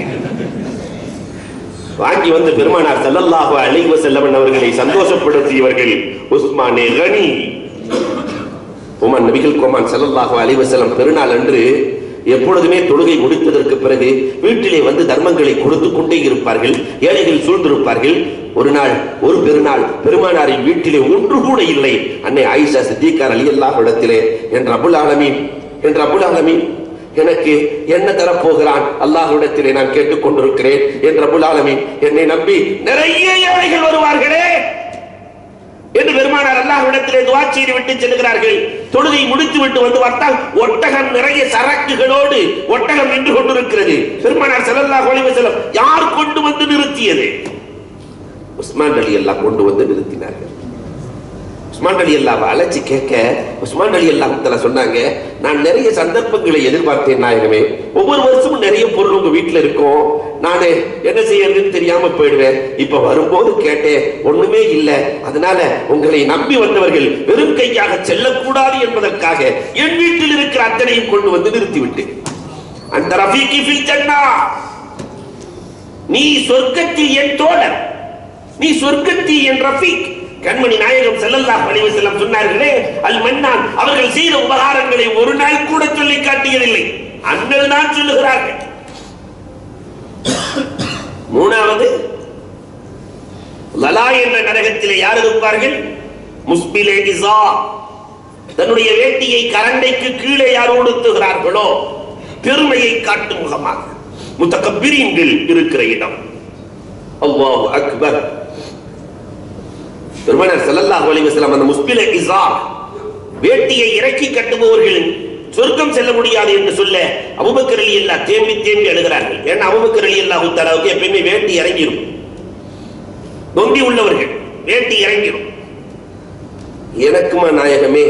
வாங்கி வந்து பெருமானார் ஸல்லல்லாஹு அலைஹி வஸல்லம் அவர்களை சந்தோஷப்படுத்தியவர்கள் உஸ்மானே கனி. உமர் நபிகள் கோமான் ஸல்லல்லாஹு அலைஹி வஸல்லம் பெருநாள் அன்று எப்பொழுதுமே தொழுகை முடித்ததற்கு பிறகு வீட்டிலே வந்து தர்மங்களை கொடுத்து கொண்டே இருப்பார்கள். ஏழைகள் சூழ்ந்திருப்பார்கள். ஒரு நாள், ஒரு பெருநாள் பெருமானாரின் வீட்டிலே ஒன்று கூட இல்லை. அன்னை ஆயிஷா சித்திகா ரலியல்லாஹு இடத்திலே என்ற அபுல் ஆலமீன் எனக்கு என்ன தரப்போகிறான் அல்லாஹ்விடத்திலே நான் கேட்டுக் கொண்டிருக்கிறேன் என்ற அபுல் ஆலமீன் என்னை நம்பி நிறைய ஏழைகள் வருவார்களே என்று பெருமானார் அல்லாஹ்விடத்திலே துஆ செய்து விட்டு செல்கிறார்கள். தொழுகை முடித்து விட்டு வந்து பார்த்தால் ஒட்டகம் நிறைய சரக்குகளோடு ஒட்டகம் நின்று கொண்டிருக்கிறது. பெருமானார் ஸல்லல்லாஹு அலைஹி வஸல்லம் யார் கொண்டு வந்து நிறுத்தியது? உஸ்மான் ரலியல்லாஹு கொண்டு வந்து நிறுத்தினார்கள். உஸ்மான் ரலியல்லாஹு அழைச்சு கேட்க உஸ்மான் ரலியல்லாஹு சொன்னாங்க, நான் நிறைய சந்தர்ப்பங்களை எதிர்பார்த்தேன் நாயகமே. ஒவ்வொரு வருஷமும் நிறைய பொருள் உங்க வீட்டுல இருக்கும், நானு என்ன செய்யறதுன்னு தெரியாம போயிடுவேன். இப்ப வரும்போது கேட்டேன், ஒண்ணுமே இல்லை. அதனால உங்களை நம்பி வந்தவர்கள் வெறும் கையாக செல்லக்கூடாது என்பதற்காக என் வீட்டில் இருக்கிற அத்தனையும் கொண்டு வந்து நிறுத்திவிட்டேன். அந்த ரஃபீகி ஃபில் ஜன்னா, நீ சொர்க்கத்தில் என் தோழர், நீ சொர்க்கத்தில் என் ரஃபீக். கண்மணி நாயகம் ஸல்லல்லாஹு அலைஹி வஸல்லம் சொன்னார்களே, அல் மன்னான் அவர்கள் செய்த உபகாரங்களை ஒரு நாள் கூட சொல்லி காட்டியதில்லை, அண்ணல் தான் சொல்லுகிறார்கள். மூணாவது, லலா என்ற நரகத்திலே யார் இருப்பார்கள்? முஸ்பிலே இஸா, தன்னுடைய வேட்டியை கரண்டைக்கு கீழே யார் உடுத்துகிறார்களோ, பெருமையை காட்டும் முகமாக முத்தகப்பீரீன்கள் இருக்கிற இடம். அல்லாஹு அக்பர். பெருமானார் ஸல்லல்லாஹு அலைஹி வஸல்லம் அந்த முஸ்பிலே இஸா, வேட்டியை இறக்கி கட்டுபவர்கள் சொர்க்கம் செல்ல முடியாது என்று சொல்ல அபூபக்கர் ரலியல்லாஹு தேம்பி தேம்பி அழுகிறார்கள். ஏன்னா அபூபக்கர் ரலியல்லாஹு தஆலாவுக்கு எப்பவுமே வேட்டி இறங்கிடும், நொண்டி உள்ளவர்கள் வேட்டி இறங்கிடும். எனக்குமா நாயகமே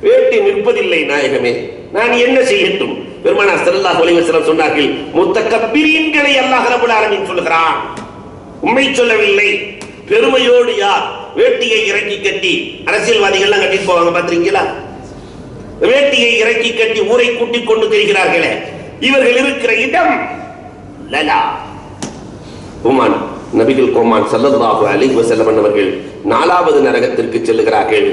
வேட்டி நிற்பதில்லை நாயகமே, நான் என்ன செய்யட்டும்? பெருமானார் ஸல்லல்லாஹு அலைஹி வஸல்லம் சொன்னார்கள், முத்தகப்பீரீன்களை அல்லாஹ் ரப்பல் ஆலமீன் சொல்கிறான், உண்மை சொல்லவில்லை. பெருமையோடு யார் வேட்டியை இறக்கி கட்டி, அரசியல்வாதிகள் எல்லாம் கட்டிட்டு போவாங்க பாத்தீங்களா, வேட்டியை இறக்கி கட்டி ஊரை கூட்டிக் கொண்டு தெரிகிறார்களே, இவர்கள் இருக்கிற இடம் லலா. உமான் நபிகள் கோமான் ஸல்லல்லாஹு அலைஹி வஸல்லம் அவர்கள் 4வது நரகத்திற்கு செல்லுகிறார்கள்.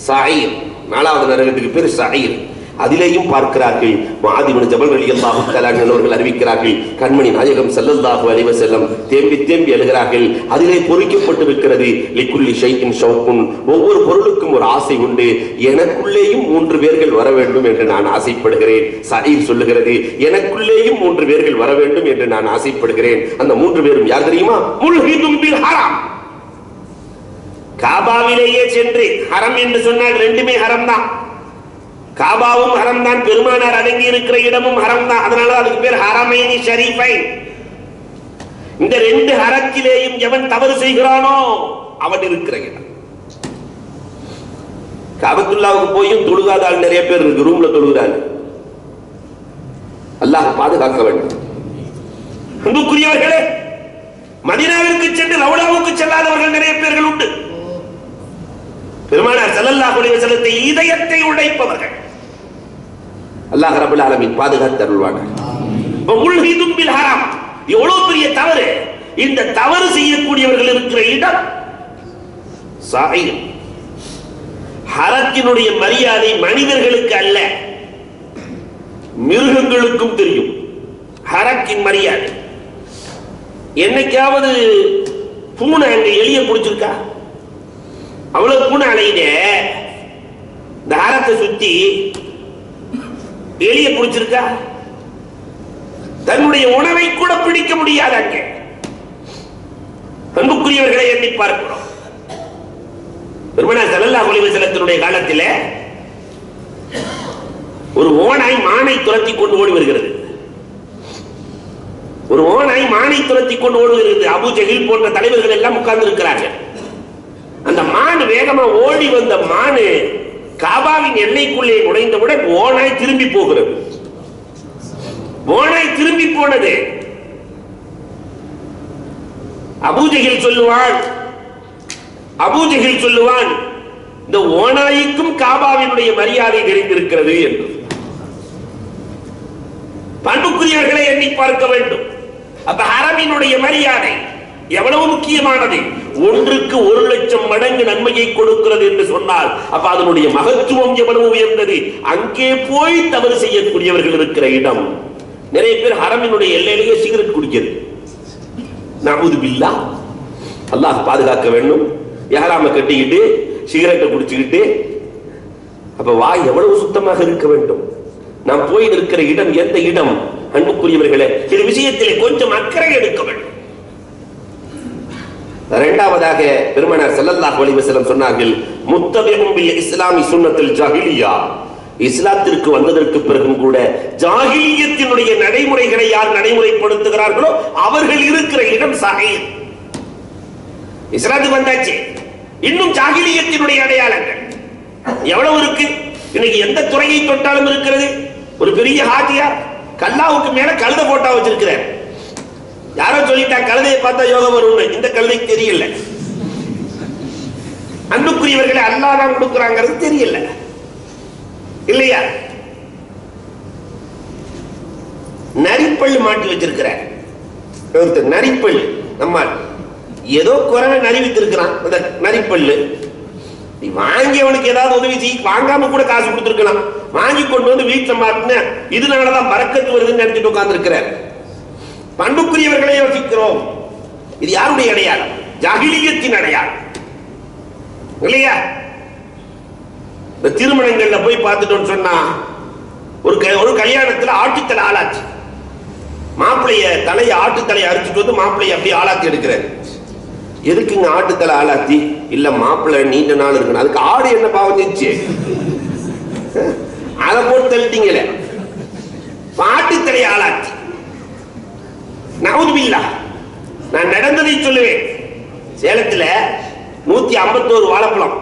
ஸஈர், 4வது நரகத்துக்கு பேர் ஸஈர். அதிலேயும் பார்க்கிறார்கள். முஆத் இப்னு ஜபல் ரலியல்லாஹு தஆலா அவர்கள் அறிவிக்கிறார்கள், கண்மணி நாயகம் ஸல்லல்லாஹு அலைஹி வஸல்லம் தேம்பி தேம்பி அழுகிறார்கள். அதிலே பொறிக்கப்பட்டிருக்கிறது, லிக்குல்லி ஷைஇன் ஷௌகுன், ஒவ்வொரு பொருளுக்கும் ஒரு ஆசை உண்டு, எனக்குள்ளேயும் 3 பேர்கள் வர வேண்டும் என்று நான் ஆசைப்படுகிறேன். ஸஈர் சொல்லுகிறது, எனக்குள்ளேயும் 3 பேர்கள் வர வேண்டும் என்று நான் ஆசைப்படுகிறேன். அந்த 3 பேரும் யார் தெரியுமா? முல்ஹிதும் பில் ஹராம், காபாவிலேயே சென்று, ஹரம் என்று சொன்னால் ரெண்டுமே ஹரம் தான், காபாவும் ஹரம் தான், பெருமானார் அடங்கி இருக்கிற இடமும் ஹரம் தான். அதனால அதுக்கு பேர் ஹரமைனி ஷரீஃபைன். இந்த 2 ஹரத்திலேயும் எவன் தவறு செய்கிறானோ அவன் இருக்கிற இடம். காபத்துல்லாவுக்கு போயும் தொழுகாத ஆள் நிறைய பேர் இருக்கு, ரூம்ல தொழுகிறாங்க. அல்லாஹ் பாதுகாக்க வேண்டும். அன்புக்குரியவர்களே, மதீனாவிற்கு சென்று ரவுலாவுக்கு செல்லாதவர்கள் நிறைய பேர்கள் உண்டு. பெருமானார் ஸல்லல்லாஹு அலைஹி வஸல்லத்தை இதயத்தை உடைப்பவர்கள் அல்லாஹ் ரப்பல் ஆலமீன் பாதுகாத்து அருள்வானாக. முல்ஹிதும் பில் ஹராம், எவ்வளவு பெரிய தவறு! இந்த தவறு செய்யக்கூடியவர்கள் இருக்கிற இடம் ஸஈர். ஹரத்தினுடைய மரியாதை மனிதர்களுக்கு அல்ல, மிருகங்களுக்கும் தெரியும் ஹரத்தின் மரியாதை. என்னைக்காவது பூனை அங்க எலிய பிடிச்சிருக்கா? அவ்வளவு பூனை அலையிட இந்த ஹரத்தை சுத்தி எலிய பிடிச்சிருக்கா? தன்னுடைய உணவை கூட பிடிக்க முடியாது அங்கே. அன்புக்குரியவர்களை எண்ணி பார்க்கிறோம். பெருமானார் ஸல்லல்லாஹு அலைஹி வஸல்லத்தினுடைய காலத்தில் ஒரு ஓநாய் மானை துரத்தி கொண்டு ஓடி வருகிறது. ஒரு ஓநாய் மானை துரத்தி கொண்டு ஓடி வருகிறது. அபூ ஜஹீல் போன்ற தலைவர்கள் எல்லாம் உட்கார்ந்து இருக்கிறார்கள். அந்த மான் வேகமா ஓடி வந்த மானு காபாவின் எல்லைக்குள்ளே நுழைந்தவுடன் ஓநாய் திரும்பி போகிறது. ஓநாய் திரும்பி போனது. அபூ ஜஹீல் சொல்லுவான், இந்த ஓநாய்க்கும் காபாவினுடைய மரியாதை தெரிந்திருக்கிறது என்று. பண்புக்குரியவர்களை எண்ணி பார்க்க வேண்டும். அப்ப ஹரமினுடைய மரியாதை எவ்வளவு முக்கியமானது. 1க்கு 1,00,000 மடங்கு நன்மையை கொடுக்கிறது என்று சொன்னால் அப்ப அதனுடைய மகத்துவம் எவ்வளவு உயர்ந்தது. அங்கே போய் தவறு செய்யக்கூடியவர்கள் இருக்கிற இடம். நிறைய பேர் ஹரமினுடைய எல்லையிலேயே சிகரெட் குடிக்கிறது. நஅூது பில்லாஹ், அல்லாஹ் பாதுகாக்க வேண்டும். இஹ்ராம கட்டிக்கிட்டு சிகரெட்டை குடிச்சுக்கிட்டு, அப்ப வாய் எவ்வளவு சுத்தமாக இருக்க வேண்டும். நாம் போய் இருக்கிற இடம் எந்த இடம்? அன்புக்குரியவர்களே, இந்த விஷயத்திலே கொஞ்சம் அக்கறை எடுக்க வேண்டும். இரண்டாவதாக பெருமானார் ஸல்லல்லாஹு அலைஹி வஸல்லம் சொன்னார்கள், முத்தபிஉம் பில் இஸ்லாமி சுன்னத்துல் ஜாஹிலியா, இஸ்லாத்திற்கு வந்ததற்கு பிறகும் கூட ஜாஹிலியத்தினுடைய நடைமுறைகளை யார் நடைமுறைப்படுத்துகிறார்களோ அவர்கள் இருக்கிற இடம் ஸஈர். இஸ்லாத்துக்கு வந்தாச்சு, இன்னும் ஜாகிலியத்தினுடைய அடையாளங்கள் எவ்வளவு இருக்கு. இன்னைக்கு எந்த துறையை தொட்டாலும் இருக்கிறது. ஒரு பெரிய ஹாஜியார் கல்லாவுக்கு மேல கழுத போட்டா வச்சிருக்கிறார். யாரோ சொல்லிட்டா கழுதையை பார்த்தா யோகம் வரும். இந்த கழுதைக்கு தெரியல. அன்புக்குரியவர்களை அல்லாஹ் தான் கொடுக்கிறாங்கிறது தெரியல இல்லையா? நரிப்பள்ளு மாட்டி வச்சிருக்கிறார். நரிப்பள்ளு நம்ம ஏதோ குறைவை நரிவித்திருக்கிறான். அந்த நரிப்பள்ளு வாங்கியவனுக்கு ஏதாவது உதவி செய்ய வாங்காம கூட காசு கொடுத்திருக்கலாம். வாங்கி கொண்டு வந்து வீட்டில் மாட்டின இதனாலதான் பரக்கத்து வருதுன்னு நினைச்சிட்டு உட்கார்ந்து இருக்கிறார். பண்புக்குரியவர்களை யோசிக்கிறோம். இது யாருடைய அடையாளம்? ஜாகிலியத்தின் அடையாளம் இல்லையா? இந்த திருமணங்கள்ல போய் பார்த்துட்டோம்னு சொன்னா ஒரு கல்யாணத்துல ஆட்டுத்தலை ஆளாச்சு. மாப்பிளைய தலையை ஆட்டுத்தலையை அரிச்சுட்டு வந்து மாப்பிளைய அப்படியே ஆளாத்தி எடுக்கிறார். எதுக்குங்க ஆட்டுத்தலை ஆளாத்தி? இல்ல மாப்பிள்ளை நீண்ட நாள் இருக்கணும். அதுக்கு ஆடு என்ன பாவம் செஞ்சு அதை போட்டு தள்ளிட்டீங்களே. ஆட்டுத்தலையை ஆளாத்தி நவுதுபில்லா. நான் நடந்ததை சொல்லுவேன். சேலத்துல 151 வாழைப்பழம்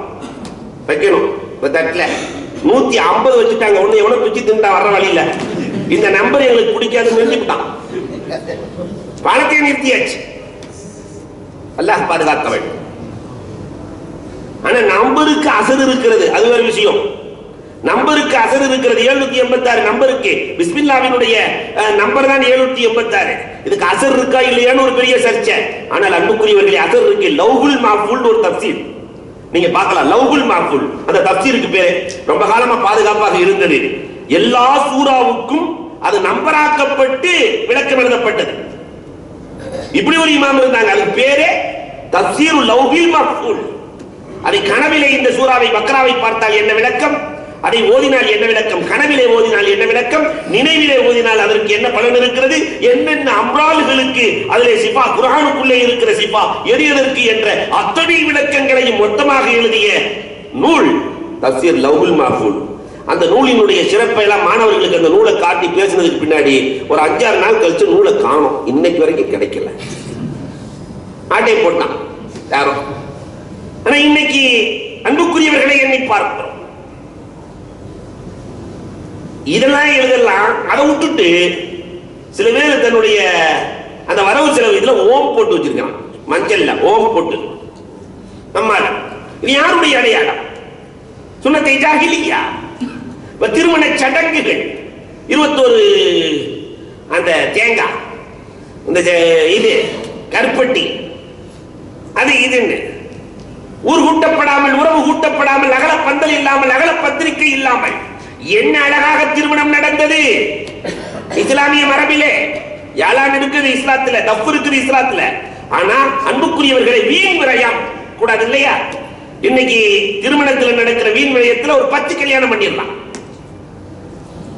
வைக்கணும். தட்டுல 150 வச்சுட்டாங்க. ஒண்ணு எவ்வளவு பிச்சு தின்ட்டா வர்ற வழியில இந்த நம்பர் எங்களுக்கு பிடிக்காது நிறுத்திவிட்டான். பணத்தை நிறுத்தியாச்சு. அல்லாஹ் பாதுகாக்க வேண்டும். ஆனா நம்பருக்கு அசர் இருக்கிறது, அது ஒரு விஷயம். நம்பருக்கு அசர் இருக்கிறது. 786 நம்பருக்கு பிஸ்மில்லாவினுடைய நம்பர் தான் 786. இதுக்கு அசர் இருக்கா இல்லையான்னு ஒரு பெரிய சர்ச்சை. ஆனால் அன்புக்குரியவர்களே அசர் இருக்கு. லவ்ஹுல் மஹ்ஃபூல் ஒரு தஃப்சீர் நீங்க பார்க்கலாம். லவ்ஹுல் மஹ்ஃபூல் அந்த தஃப்சீருக்கு பேரு ரொம்ப காலமா பாதுகாப்பாக இருந்தது. எல்லா சூறாவுக்கும் அது நம்பராக்கப்பட்டு விளக்கம் எழுதப்பட்டது. இப்படி ஒரு இமாம் இருந்தாங்க. அதுக்கு பேரே தஃப்சீருல் லவ்ஹுல் மஹ்ஃபூல். அதை கனவிலே இந்த சூறாவை பக்ராவை பார்த்தால் என்ன விளக்கம், அதை ஓதினால் என்ன விளக்கம், கனவிலே ஓதினால் என்ன விளக்கம், நினைவிலே ஓதினால் அதற்கு என்ன பலன் இருக்கிறது, என்னென்ன அம்ரால்களுக்கு அதிலே சிஃபா, குர்ஆனுக்குள்ளே இருக்கிற சிஃபா எரியதற்கு என்ற அத்தனை விளக்கங்களையும் மொத்தமாக எழுதிய நூல் தஃப்சீர் லவ்ஹுல் மஹ்ஃபூல். அந்த நூலினுடைய சிறப்பை எல்லாம் மாணவர்களுக்கு அந்த நூலை காட்டி பேசினதுக்கு பின்னாடி ஒரு 5-6 நாள் கழிச்சு நூலை காணோம். இன்னைக்கு வரைக்கும் கிடைக்கல. ஆட்டை போட்டான் யாரோ. ஆனா இன்னைக்கு அன்புக்குரியவர்களை எண்ணி பார்க்கிறோம். இதெல்லாம் எழுதலாம். அதை விட்டுட்டு சில பேர் தன்னுடைய அந்த வரவு செலவு இதுல ஓம் போட்டு வச்சிருக்கான். மஞ்சள்ல ஓம் போட்டு. நம்ம இது யாருடைய அடையாளம்? சுன்னத்தை ஜாகிலியா. திருமண சடங்குகள் 21 அந்த தேங்காய், இந்த இது கருப்பட்டி, அது இதுன்னு ஊர் கூட்டப்படாமல், உறவு கூட்டப்படாமல், அகல பந்தல் இல்லாமல், அகல பத்திரிகை இல்லாமல் என்ன அழகாக திருமணம் நடந்தது. இஸ்லாமிய மரபிலே யாழான் இருக்குது இஸ்லாத்துல, தப்பு இருக்குது இஸ்லாத்துல. ஆனா அன்புக்குரியவர்களை வீண் விரயம் கூடாது இல்லையா? இன்னைக்கு திருமணத்தில் நடக்கிற வீண் விரயத்தில் ஒரு 10 கல்யாணம் பண்ணிடலாம்.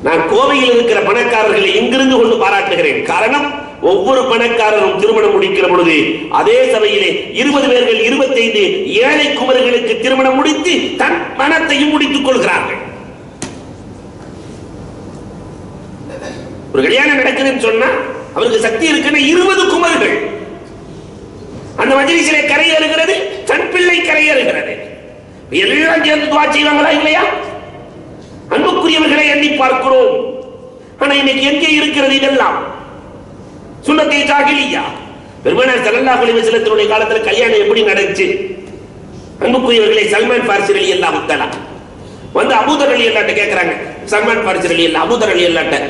நான் கோவையில் இருக்கிற பணக்காரர்களை இங்கிருந்து கொண்டு பாராட்டுகிறேன். காரணம், ஒவ்வொரு பணக்காரரும் திருமணம் முடிக்கிற பொழுது அதே சபையிலே 20 பேர்கள் 25 ஏழை குமர்களுக்கு திருமணம் முடித்து தன் பணத்தையும் முடித்துக் கொள்கிறார்கள். ஒரு கல்யாணம் நடக்குதுன்னு சொன்னா அவருக்கு சக்தி இருக்குன்னா 20 குமர்கள் அந்த மஜ்லிஸிலே கரையேறுகிறது, தன் பிள்ளை கரையேறுகிறது. எல்லாம் சேர்ந்து துஆ செய்வாங்களா இல்லையா? அன்புக்குரியவர்களை எண்ணி பார்க்கிறோம். ஆனா இன்னைக்கு எங்கே இருக்கிறது இதெல்லாம்? சுன்னத்தை ஜாகிலியா. பெருமானார் ஸல்லல்லாஹு அலைஹி வஸல்லம் காலத்துல கல்யாணம் எப்படி நடந்துச்சு? அன்புக்குரியவர்களை சல்மான் பார்சி ரலியல்லாஹு தஆலா வந்து அபூதர் ரலியல்லாஹு கேக்குறாங்க. சல்மான் பார்சி ரலியல்லாஹு அபூதர் ரலியல்லாஹு,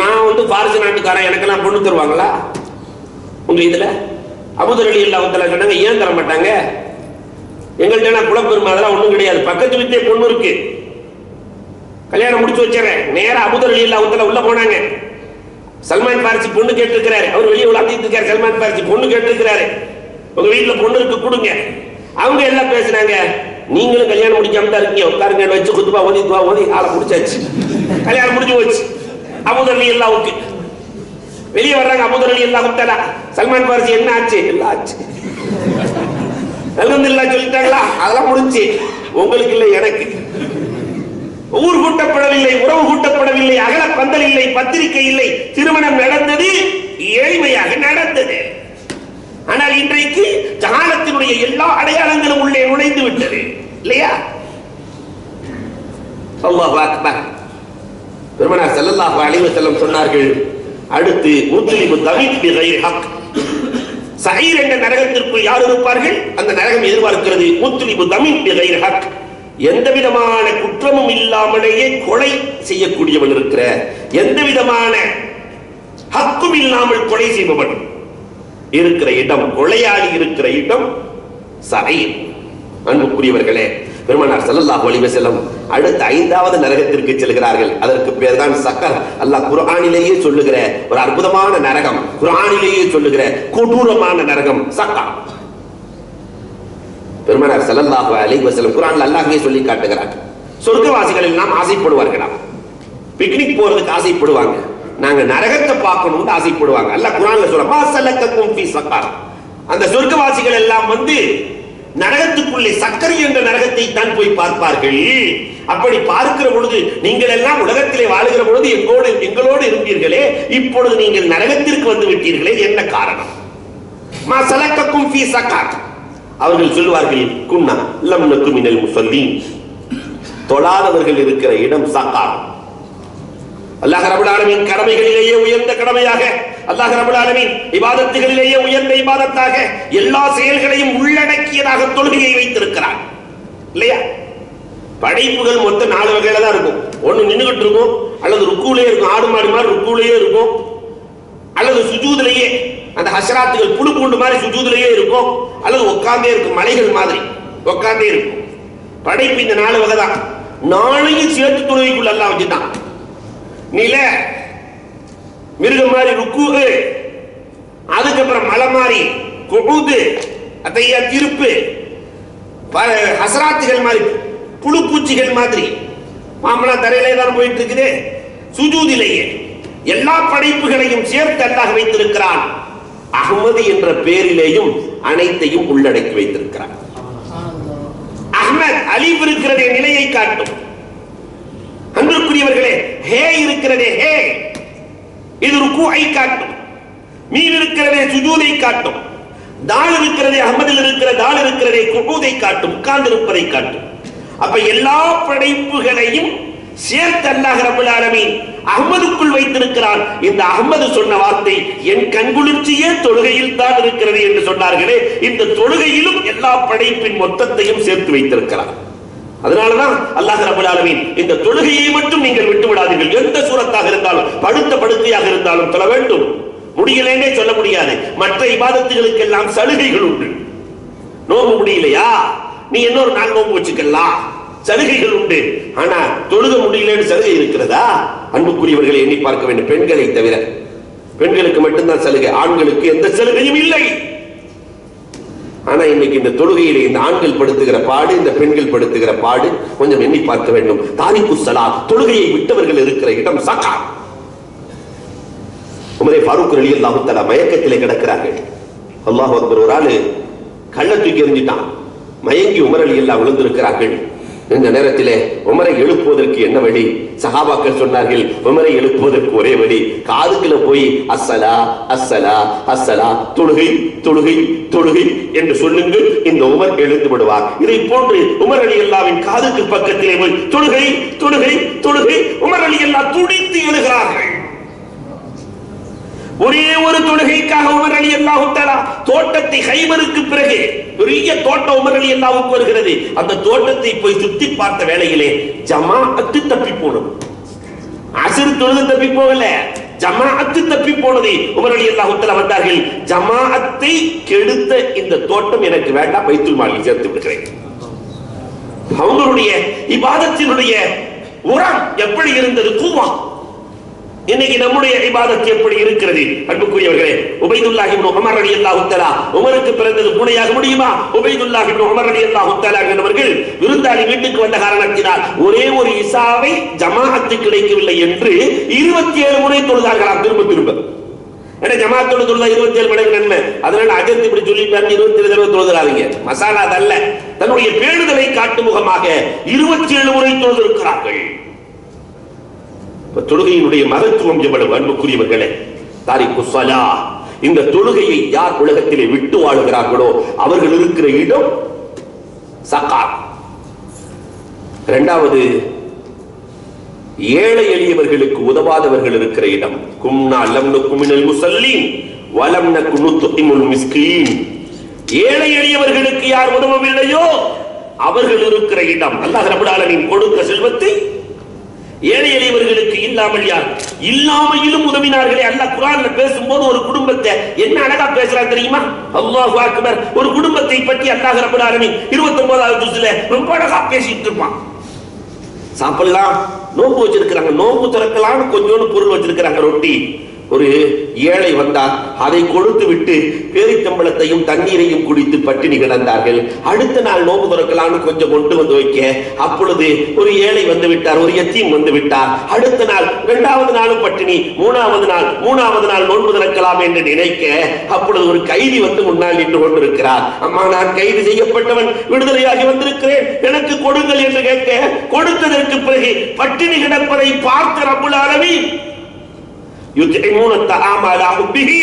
நான் பார்சி நாட்டுக்காரன், எனக்கெல்லாம் பொண்ணு தருவாங்களா உங்க இதுல? அபூதர் ரலியல்லாஹு தஆலா சொன்னாங்க, ஏன் தர மாட்டாங்க? எங்கள்கிட்ட குலப்பெருமை அதெல்லாம் ஒண்ணும் கிடையாது. பக்கத்து வீட்டிலே பொண்ணு இருக்கு, கல்யாணம் முடிச்சு வச்சிடறேன். நேரா அபூதர் ரலியல்லாஹு தஆலா உள்ள போனாங்க. சல்மான் பார்சி பொண்ணு கேட்டிருக்கிறாரு. அவர் வெளியே உலாத்திட்டு இருக்காரு. சல்மான் பார்சி பொண்ணு கேட்டிருக்கிறாரு. உங்க வீட்டுல பொண்ணு இருக்கு, கொடுங்க. அவங்க எல்லாம் பேசினாங்க, நீங்களும் கல்யாணம் முடிக்காம தான் இருக்கீங்க, உட்காருங்க வச்சு குத்துபா ஓதி துவா ஓதி ஆளை முடிச்சாச்சு. கல்யாணம் முடிஞ்சு போச்சு. அபூதர் ரலியல்லாஹு வெளியே வர்றாங்க. அபூதர் ரலியல்லாஹு தஆலா, சல்மான் பார்சி என்ன ஆச்சு? எல்லாம் ஆச்சு, அல்ஹம்துலில்லாஹ் சொல்லிட்டாங்களா? அதெல்லாம் முடிஞ்சு. உங்களுக்கு இல்லை, எனக்கு. ஊர் கூட்டப்படவில்லை, உறவு கூட்டப்படவில்லை, அகல பந்தல் இல்லை, பத்திரிகை இல்லை, திருமணம் நடந்தது, எளிமையாக நடந்தது. ஆனால் இன்றைக்கு ஜஹாலத்தினுடைய எல்லா அடையாளங்களும் உள்ளே நுழைந்து விட்டது. அல்லாஹு அக்பர். பெருமானார் ஸல்லல்லாஹு அலைஹி வஸல்லம் சொன்னார்கள், அடுத்து முத்லிபு தமீத் பிகைரி ஹக். சயீர் என்ற நரகத்திற்குள் யார் இருப்பார்கள்? அந்த நரகம் எதிர்பார்க்கிறது முத்லிபு தமீத் பிகைரி ஹக். எந்த விதமான குற்றமும் இல்லாமலேயே கொலை செய்யக்கூடியவன் இருக்கிற, எந்த விதமான ஹக்கும் இல்லாமல் கொலை செய்பவன் இருக்கிற இடம், கொலையாளி இருக்கிற இடம் சயீர். அன்புக்குரியவர்களே, பெருமானார் ஸல்லல்லாஹு அலைஹி வஸல்லம் அடுத்த 5வது நரகத்திற்கு செல்கிறார்கள். அதற்கு பேர் தான் சக்கர். அல்லாஹ் குர்ஆனிலேயே சொல்லுகிற ஒரு அற்புதமான நரகம், குர்ஆனிலேயே சொல்லுகிற கொடூரமான நரகம் சக்கர். பெருமானார் ஸல்லல்லாஹு அலைஹி வஸல்லம் குர்ஆன்ல அல்லாஹ்வே சொல்லி காட்டுகிறார். சொர்க்கவாசிகள் எல்லாம் ஆசைப்படுவார்களாம், பிக்னிக் போறதுக்கு ஆசைப்படுவாங்க, நாங்க நரகத்தை பார்க்கணும்னு ஆசைப்படுவாங்க. அல்லாஹ் குர்ஆன்ல சொல்றான், மா ஸலக்கக்கும் ஃபீ ஸக்கர். அந்த சொர்க்கவாசிகள் எல்லாம் வந்து நரகத்துக்குள்ளே சக்கரை என்ற நரகத்தை தான் போய் பார்ப்பார்கள். அப்படி பார்க்கிற பொழுது, நீங்கள் எல்லாம் உலகத்திலே வாழுகிற பொழுது எங்களோடு இருந்தீர்களே, இப்பொழுது நீங்கள் நரகத்திற்கு வந்து விட்டீர்களே, என்ன காரணம்? மா ஸலக்கக்கும் ஃபீ ஸக்கர். அவர்கள் சொல்வார்கள், குன்னா லம் நகு மினல் முஸல்லீன். தொழாதவர்கள் இருக்கிற இடம் சக்கர். அல்லாஹ் ரப்பல் ஆலமீன் கடமைகளிலேயே உயர்ந்த கடமையாக, அல்லாஹ் ரப்பல் ஆலமீன் இபாதத்துகளிலேயே உயர்ந்த இபாதத்தாக, எல்லா செயல்களையும் உள்ளடக்கியதாக தொழுகையை வைத்திருக்கிறார் இல்லையா? படைப்புகள் மொத்தம் 4 வகையில தான் இருக்கும். ஒன்னு நின்னுகிட்டு இருக்கும், அல்லது ருக்கூலே இருக்கும், ஆடு மாடு மாதிரி ருக்கூலேயே இருக்கும், அல்லது சுஜூதிலேயே அந்த ஹஸ்ராத்துகள் புழு பூண்டு மாதிரி சுஜூதிலேயே இருக்கும், அல்லது உட்கார்ந்தே இருக்கும், மலைகள் மாதிரி உட்கார்ந்தே இருக்கும். படைப்பு இந்த 4 வகை தான். 4ஐயும் சேர்த்து தொழுகைக்குள்ள அல்லாஹ் வச்சுட்டான். நில மிருகம் மாதிரி ருக்கு, அதுக்கப்புறம் மலை மாதிரி குபூது, அத்தையா திருப்பு, ஹஸ்ராத்துகள் மாதிரி புழு பூச்சிகள் மாதிரி மாமலா தரையிலே தான் போயிட்டு இருக்குது. சுஜூதிலேயே எல்லா படைப்புகளையும் சேர்த்து அல்லாஹ் வைத்திருக்கிறான். அஹ்மது என்ற பெயரிலேயும் அனைத்தையும் உள்ளடக்கி வைத்திருக்கிறான். அஹ்மத் அலிஃப் இருக்கிறதே நிலையை காட்டும். அன்பிற்குரியவர்களே, ஹே இருக்கிறதே, ஹே இது ருக்கூஐ காட்டும். மீன் இருக்கிறதே சுஜூதை காட்டும். தால் இருக்கிறதே, அஹ்மதில் இருக்கிற தால் இருக்கிறதே குபூதை காட்டும், உட்கார்ந்து இருப்பதை காட்டும். அப்ப எல்லா படைப்புகளையும் சேர்த்து அல்லாஹ் ரப்பல் ஆலமீன் அஹ்மதுக்குள் வைத்திருக்கிறான். இந்த அஹ்மது சொன்ன வார்த்தை என் கண்குளிர்ச்சியே தொழுகையில் தான் இருக்கிறது என்று சொன்னார்களே, இந்த தொழுகையிலும் எல்லா படைப்பின் மொத்தத்தையும் சேர்த்து வைத்திருக்கிறார். அதனாலதான் அல்லாஹ் ரப்பல் ஆலமீன் இந்த தொழுகையை மட்டும் நீங்கள் விட்டு விடாதீர்கள். எந்த சூரத்தாக இருந்தாலும், படுத்த படுக்கையாக இருந்தாலும் தொழ வேண்டும். முடியலன்னே சொல்ல முடியாது. மற்ற இபாதத்துகளுக்கு எல்லாம் சலுகைகள் உண்டு. நோம்பு முடியலையா, நீ இன்னொரு 4 நோம்பு வச்சுக்கலாம், சலுகைகள் உண்டு. ஆனா தொழுக முடியலன்னு சலுகை இருக்கிறதா? அன்புக்குரியவர்களை எண்ணி பார்க்க வேண்டும். பெண்களை தவிர பெண்களுக்கு மட்டும்தான் சலுகை, ஆண்களுக்கு எந்த சலுகையும் இல்லை. ஆனா இன்னைக்கு இந்த தொழுகையிலே இந்த ஆண்கள் படுத்துகிற பாடு, இந்த பெண்கள் படுத்துகிற பாடு கொஞ்சம் எண்ணி பார்க்க வேண்டும். தாரிக்கு ஸலாத், தொழுகையை விட்டவர்கள் இருக்கிற இடம் சக்கா. உமரே ஃபாரூக் ரலியல்லாஹு தஆலா மயக்கத்திலே கிடக்கிறார்கள். அல்லாஹ் அக்பர். ஒரு ஆளு கள்ள தூக்கி எறிஞ்சிட்டான், மயங்கி உமர் ரலியல்லாஹு விழுந்திருக்கிறார்கள். இந்த நேரத்திலே உமரை எழுப்புவதற்கு என்ன வழி? சஹாபாக்கள் சொன்னார்கள், உமரை எழுப்புவதற்கு ஒரே வழி, காதுக்குள்ள போய் அஸ்ஸலா அஸ்ஸலா அஸ்ஸலா, தொழுகை தொழுகை தொழுகை என்று சொல்லுங்கள், இந்த உமர் எழுந்து விடுவார். இதை போன்று உமர் ரலியல்லாஹுவின் காதுக்கு பக்கத்திலே போய் தொழுகை தொழுகை தொழுகை, உமர் ரலியல்லாஹு துடித்து எழுகிறார்கள். ஒரே ஒரு தொழுகைக்காக உமர் ரலியல்லாஹு தஆலா தோட்டத்தை, ஹைபருக்கு பிறகு பெரிய தோட்டம் உமர் ரலியல்லாஹுக்கு வருகிறது. அந்த தோட்டத்தை போய் சுத்தி பார்த்த வேளையிலே ஜமாஅத்து தப்பி போனது. அஸ்ர் தொழுது தப்பி போகல, ஜமாஅத்து தப்பி போனது. உமர் ரலியல்லாஹு தஆலா வந்தார்கள், ஜமாஅத்தை கெடுத்த இந்த தோட்டம் எனக்கு வேண்டாம், பைத்துல் மாலில் சேர்த்து விடுகிறேன். அவங்களுடைய இபாதத்தினுடைய உரம் எப்படி இருந்தது? குவா. இன்னைக்கு நம்முடைய இபாதத் எப்படி இருக்கிறது? அன்புக்குரியவர்களே, உபைதுல்லாஹ் இப்னு உமர் ரலியல்லாஹு தஆலா, உமருக்கு பிறந்தது பூனையாக முடியுமா? உபைதுல்லாஹ் இப்னு உமர் ரலியல்லாஹு தஆலா என்பவர்கள் விருந்தாளி வீட்டுக்கு வந்த காரணத்தினால் ஒரே ஒரு இசாவை ஜமாஅத்து கிடைக்கவில்லை என்று 27 முறை தொழுதார்களாம், திரும்ப திரும்ப. ஏன்னா ஜமாஅத்தோட தொழுதா 27 மடங்கு நன்மை. அதனால அஜத் இப்படி சொல்லிட்டாங்க, 27 தடவை தொழுகிறாங்க. மசாலா அல்ல, தன்னுடைய பேணுதலை காட்டும் முகமாக 27 முறை தொழுதிருக்கிறார்கள். தொழுகையினுடைய மகத்துவம் எவ்வளவு அன்புக்குரியவர்களே. தாரிக்கு ஸலா, இந்த தொழுகையை யார் உலகத்திலே விட்டு வாழுகிறார்களோ அவர்கள் இருக்கிற இடம் சக்கா. இரண்டாவது ஏழை எளியவர்களுக்கு உதவாதவர்கள் இருக்கிற இடம். கும்னா லம் நகு மினல் முஸல்லீன் வலம் நகு நுத்இமுல் மிஸ்கீன். ஏழை எளியவர்களுக்கு யார் உதவவில்லையோ அவர்கள் இருக்கிற இடம். அல்லாஹ் ரப்பல் ஆலமீன் கொடுத்த செல்வத்தை ஏழை எளியவர்களுக்கு இல்லாமல் யார் இல்லாமையிலும் உதவினார்களே. அல்லாஹ் குர்ஆன்ல பேசும்போது ஒரு குடும்பத்தை என்ன அழகா பேசுறான் தெரியுமா? அல்லாஹு அக்பர். ஒரு குடும்பத்தை பற்றி அல்லாஹ் ரப்பல் ஆலமீன் 29வது ஜுஸ்ல ரொம்ப அழகா பேசிட்டு இருப்பான். சாப்பிடலாம், நோம்பு வச்சிருக்கிறாங்க, நோம்பு திறக்கலாம்னு கொஞ்சோண்டு பொருள் வச்சிருக்கிறாங்க, ரொட்டி. ஒரு ஏழை வந்தார், அதை கொடுத்து விட்டு பேரித்தம்பளத்தையும் தண்ணீரையும் குடித்து பட்டினி கிடந்தார்கள். அடுத்த நாள் நோம்பு திறக்கலாம்னு கொஞ்சம் கொண்டு வந்து வைக்க, அப்பொழுது ஒரு ஏழை வந்து விட்டார், ஒரு யத்தீம் வந்து விட்டார். அடுத்த நாள் 2வது நாளும் பட்டினி, 3வது நாள் நோன்பு திறக்கலாம் என்று நினைக்க, அப்பொழுது ஒரு கைதி வந்து முன்னால் நின்று கொண்டிருக்கிறார். அம்மா, நான் கைது செய்யப்பட்டவன், விடுதலையாகி வந்திருக்கிறேன், எனக்கு கொடுங்கள் என்று கேட்க, கொடுத்ததற்கு பிறகு பட்டினி கிடப்பதை பார்த்த ரப்புல் ஆலமீன் யுத்இமூன தஆம அலா ஹுப்பிஹி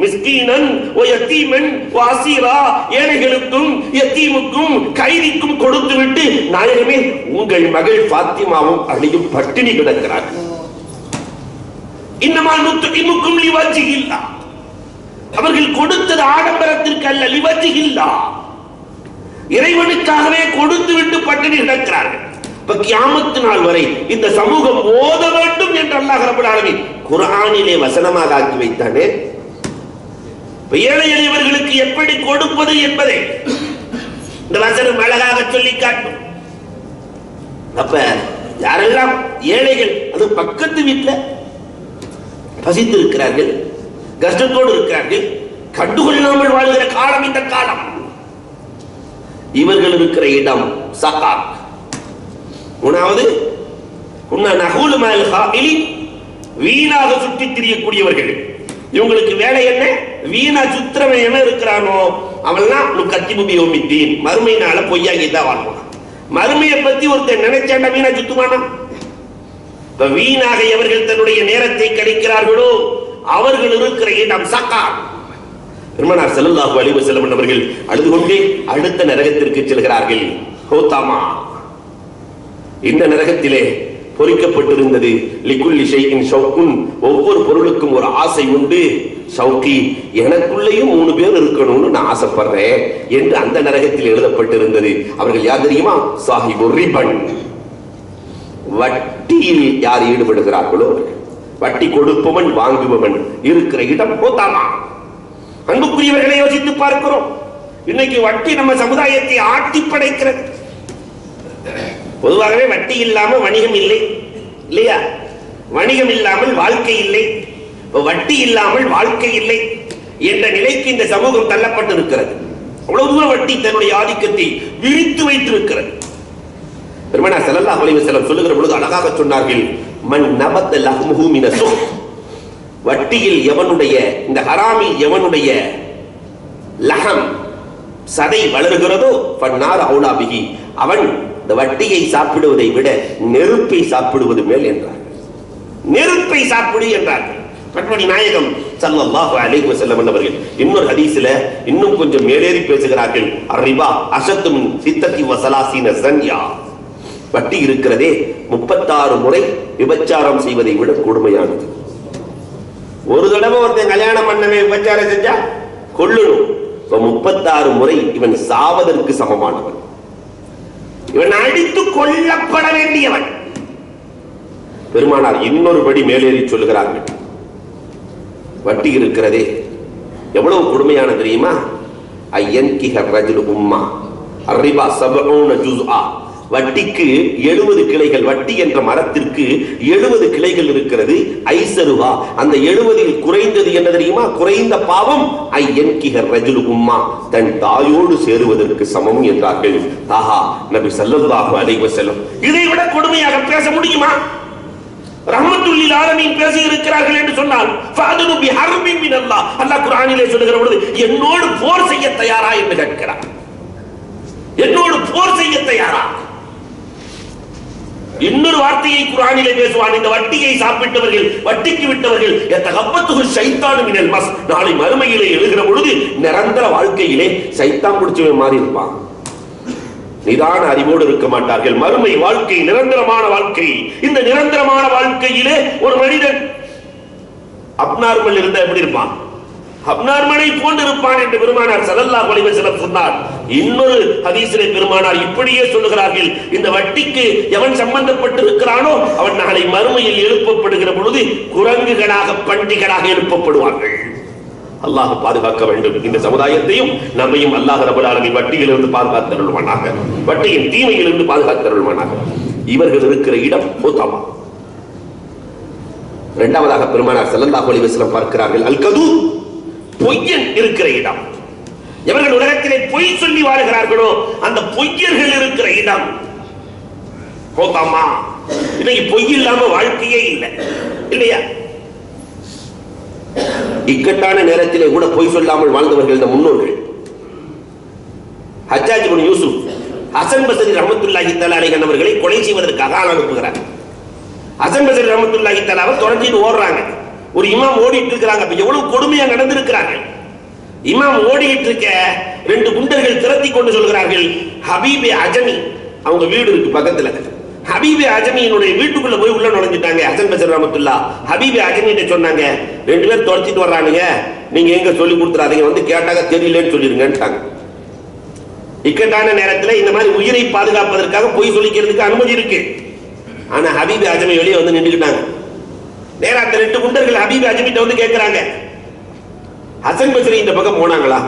மிஸ்கீனன் வ யதீமன் வ அஸீரா. ஏழைகளுக்கும் யதீமுக்கும் கைதிக்கும் கொடுத்துவிட்டு, நாயகமே உங்கள் மகள் ஃபாத்திமாவும் அலியும் பட்டினி கிடக்கிறார்கள். இன்னமா நுத்இமுக்கும் லிவஜ்ஹில்லாஹ். அவர்கள் கொடுத்தது ஆடம்பரத்திற்கு அல்ல, லிவஜ்ஹில்லாஹ், இறைவனுக்காகவே கொடுத்து விட்டு பட்டினி கிடக்கிறார்கள். இப்ப கியாமத் நாள் வரை இந்த சமூகம் ஓத வேண்டும் என்று அல்லாஹ் ரப்பல் ஆலமீன் குர்ஆனிலே வசனமாக ஆக்கி வைத்தானே. ஏழை எளியவர்களுக்கு எப்படி கொடுப்பது என்பதை இந்த வசனம் அழகாக சொல்லி காட்டும். அப்ப யாரெல்லாம் ஏழைகள், அது பக்கத்து வீட்டில் பசித்து இருக்கிறார்கள், கஷ்டத்தோடு இருக்கிறார்கள், கண்டுகொள்ளாமல் வாழ்கிற காலம் இந்த காலம். இவர்கள் இருக்கிற இடம் சகாத். 3வது வீணாக சுற்றி திரியக்கூடியவர்கள். இவங்களுக்கு வேலை என்ன? வீணா சுத்திரவன் என்ன இருக்கிறானோ அவன்லாம் கத்திபுபியோமித்தீன், மறுமை நாள பொய்யாகி தான் வாழ்வான். மறுமையை பத்தி ஒருத்தர் நினைச்சாண்டா வீணா சுத்துவானா? இப்ப வீணாக எவர்கள் தன்னுடைய நேரத்தை கழிக்கிறார்களோ அவர்கள் இருக்கிற இடம் சகாத். பெருமானார் ஸல்லல்லாஹு அலைஹி வஸல்லம் அவர்கள் அழுது கொண்டே அடுத்த நரகத்திற்கு செல்கிறார்கள். ஹோதாமா. இந்த நரகத்திலே பொறிக்கப்பட்டிருந்தது லிகுல்லி ஷைஇன் ஷௌகுன், ஒவ்வொரு பொருளுக்கும் ஒரு ஆசை உண்டு. ஷௌகி, எனக்குள்ளேயும் 3 பேர் இருக்கணும்னு நான் ஆசைப்படுறேன் என்று அந்த நரகத்தில் எழுதப்பட்டிருந்தது. அவர்கள் யார் தெரியுமா? சாஹிபு ரிபன். வட்டியில் யார் ஈடுபடுகிறார்களோ, வட்டி கொடுப்பவன் வாங்குபவன் இருக்கிற இடம் ஹோதாமா. அன்புக்குரியவர்களை யோசித்து பார்க்கிறோம். இன்னைக்கு வட்டி நம்ம சமுதாயத்தை ஆட்டி படைக்கிறது. பொதுவாகவே வட்டி இல்லாம வணிகம் இல்லை, இல்லையா? வணிகம் இல்லாமல் வாழ்க்கை இல்லை, வட்டி இல்லாமல் வாழ்க்கை இல்லை என்ற நிலைக்கு இந்த சமூகம் தள்ளப்பட்டு இருக்கிறது. அவ்வளவு தூரம் வட்டி தன்னுடைய ஆதிக்கத்தை விரித்து வைத்திருக்கிறது. பெருமானார் ஸல்லல்லாஹு அலைஹி வஸல்லம் சொல்லுகிற பொழுது அழகாக சொன்னார்கள், மன் நபத லஹ்முஹு மின ஸுஹ். வட்டியில் எவனுடைய, இந்த ஹராமில் எவனுடைய லஹம் சதை வளர்கிறதோ ஃபன்னார் அவுலா பிஹி, அவன் இந்த வட்டியை சாப்பிடுவதை விட நெருப்பை சாப்பிடுவது மேல் என்றார். நெருப்பை சாப்பிடு என்றார்கள் கண்மணி நாயகம் ஸல்லல்லாஹு அலைஹி வஸல்லம் அவர்கள். இன்னொரு ஹதீஸ்ல இன்னும் கொஞ்சம் மேலேறி பேசுகிறார்கள். அர்ரிபா அஷத்து மின் சித்தத்தி வஸலாசீன ஸன்யா. வட்டி இருக்கிறதே 36 முறை விபச்சாரம் செய்வதை விட கொடுமையானது. ஒரு தடவை ஒருத்தன் கல்யாணம் பண்ணவே விபச்சாரம் செஞ்சா கொல்லணும். 36 முறை இவன் சாவதற்கு சமமானவன், இவன் அடித்து கொல்லப்பட வேண்டியவன். பெருமானார் இன்னொரு படி மேலேறி சொல்லுகிறார்கள், வட்டி இருக்கிறதே எவ்வளவு கொடுமையான தெரியுமா? ஐயன்கிஹ ரஜுல் உம்மா அர்ரிபா 70 ஜுஸ்ஆ. வட்டிக்கு 70 கிளைகள், வட்டி என்ற மரத்திற்கு 70 கிளைகள் இருக்கிறது. ஐசருவா, அந்த 70 குறைந்தது என்ன தெரியுமா? குறைந்த பாவம் ஐயன்கிஹ ரஜுல் உம்மா, தன் தாயோடு சேருவதற்கு சமம் என்றார்கள். தாஹா நபி ஸல்லல்லாஹு அலைஹி வஸல்லம். இதை விட கொடுமையாக பேச முடியுமா? ரஹ்மத்துல் லில் ஆலமீன் பேசி இருக்கிறார்கள் என்று சொன்னால் ஃபஅதுனு பிஹர்பின் மினல்லாஹ். அல்லாஹ் குர்ஆனிலே சொல்லுகிற பொழுது என்னோடு போர் செய்ய தயாரா என்று கேட்கிறார். என்னோடு போர் செய்ய தயாரா? இன்னொரு வார்த்தையை குர்ஆனிலே பேசுவான், இந்த வட்டியை சாப்பிட்டவர்கள், வட்டிக்கு விட்டவர்கள் யதகப்பத்துஹு ஷைத்தானு மினல் மஸ், நாளை மறுமையிலே எழுகிற பொழுது நிரந்தர வாழ்க்கையிலே சைத்தான் பிடிச்சவன் மாறி இருப்பான். நிதான அறிவோடு இருக்க மாட்டார்கள். மறுமை வாழ்க்கை நிரந்தரமான வாழ்க்கை. இந்த நிரந்தரமான வாழ்க்கையிலே ஒரு மனிதன் அப்நார்மல் இருந்தா எப்படி இருப்பான்? அப்நார்மலை போன்று இருப்பான் என்று பெருமானார் ஸல்லல்லாஹு அலைஹி வஸல்லம் சொன்னார். இன்னொரு ஹதீஸிலே பெருமானார் இப்படியே சொல்லுகிறார்கள், இந்த வட்டிக்கு எவன் சம்பந்தப்பட்டு இருக்கிறானோ அவன் நாளை மறுமையில் எழுப்பப்படுகிற பொழுது குரங்குகளாக பண்டிகளாக எழுப்பப்படுவார்கள். அல்லாஹ் பாதுகாக்க வேண்டும். இந்த சமுதாயத்தையும் நம்மையும் அல்லாஹ் ரப்பல் ஆலமீன் வட்டியிலிருந்து பாதுகாத்தருள்வானாக, வட்டியின் தீமையிலிருந்து பாதுகாத்தருள்வானாக. இவர்கள் இருக்கிற இடம் ஹுதமா. இரண்டாவதாக பெருமானார் ஸல்லல்லாஹு அலைஹி வஸல்லம் பார்க்கிறார்கள், அல் கது, பொய்யன் இருக்கிற இடம். எவர்கள் உலகத்திலே பொய் சொல்லி வாழ்கிறார்களோ அந்த பொய்யர்கள் இருக்கிற இடம் ஹுதமா. இன்னைக்கு பொய் இல்லாம வாழ்க்கையே இல்லை, இல்லையா? இக்கட்டான நேரத்திலே கூட பொய் சொல்லாமல் வாழ்ந்தவர்கள் இந்த முன்னோர்கள். ஹஜ்ஜாஜ் இப்னு யூசுப் ஹசன் பஸ்ரி ரஹ்மத்துல்லாஹி தஆலா அலைஹி அவர்களை கொலை செய்வதற்காக ஆள் அனுப்புகிறார். ஹசன் பஸ்ரி ரஹ்மத்துல்லாஹி தஆலாவை தொடர்ந்து ஓடுறாங்க. ஒரு இமாம் ஓடிட்டு இருக்கிறாங்க. அப்ப எவ்வளவு கொடுமையா நடந்திருக்கிறாங்க. இமாம் ஓடிட்டு இருக்க ரெண்டு குண்டர்கள் திரட்டி கொண்டு சொல்கிறார்கள், ஹபீபே அஜமி, அவங்க வீடு இருக்கு பக்கத்துல, ஹபீபே அஜமியினுடைய வீட்டுக்குள்ள போய் உள்ள நுழைஞ்சிட்டாங்க. ஹசன் பஸ்ரி ரஹ்மத்துல்லாஹ் ஹபீபே அஜமிட்ட சொன்னாங்க, ரெண்டு பேர் துரத்திட்டு வர்றானுங்க, நீங்க எங்க சொல்லி கொடுத்துறாதீங்க, வந்து கேட்டாங்க தெரியலன்னு சொல்லிருங்கன்ட்டாங்க. இக்கட்டான நேரத்தில் இந்த மாதிரி உயிரை பாதுகாப்பதற்காக பொய் சொல்லிக்கிறதுக்கு அனுமதி இருக்கு. ஆனா ஹபீபே அஜமி வெளியே வந்து நின்றுக்கிட்டாங்க. நேரா அந்த ரெண்டு குண்டர்கள் ஹபீபே அஜமிட்ட வந்து கேட்கிறாங்க, ஹசன் பஸ்ரி இந்த பக்கம் போனாங்களா?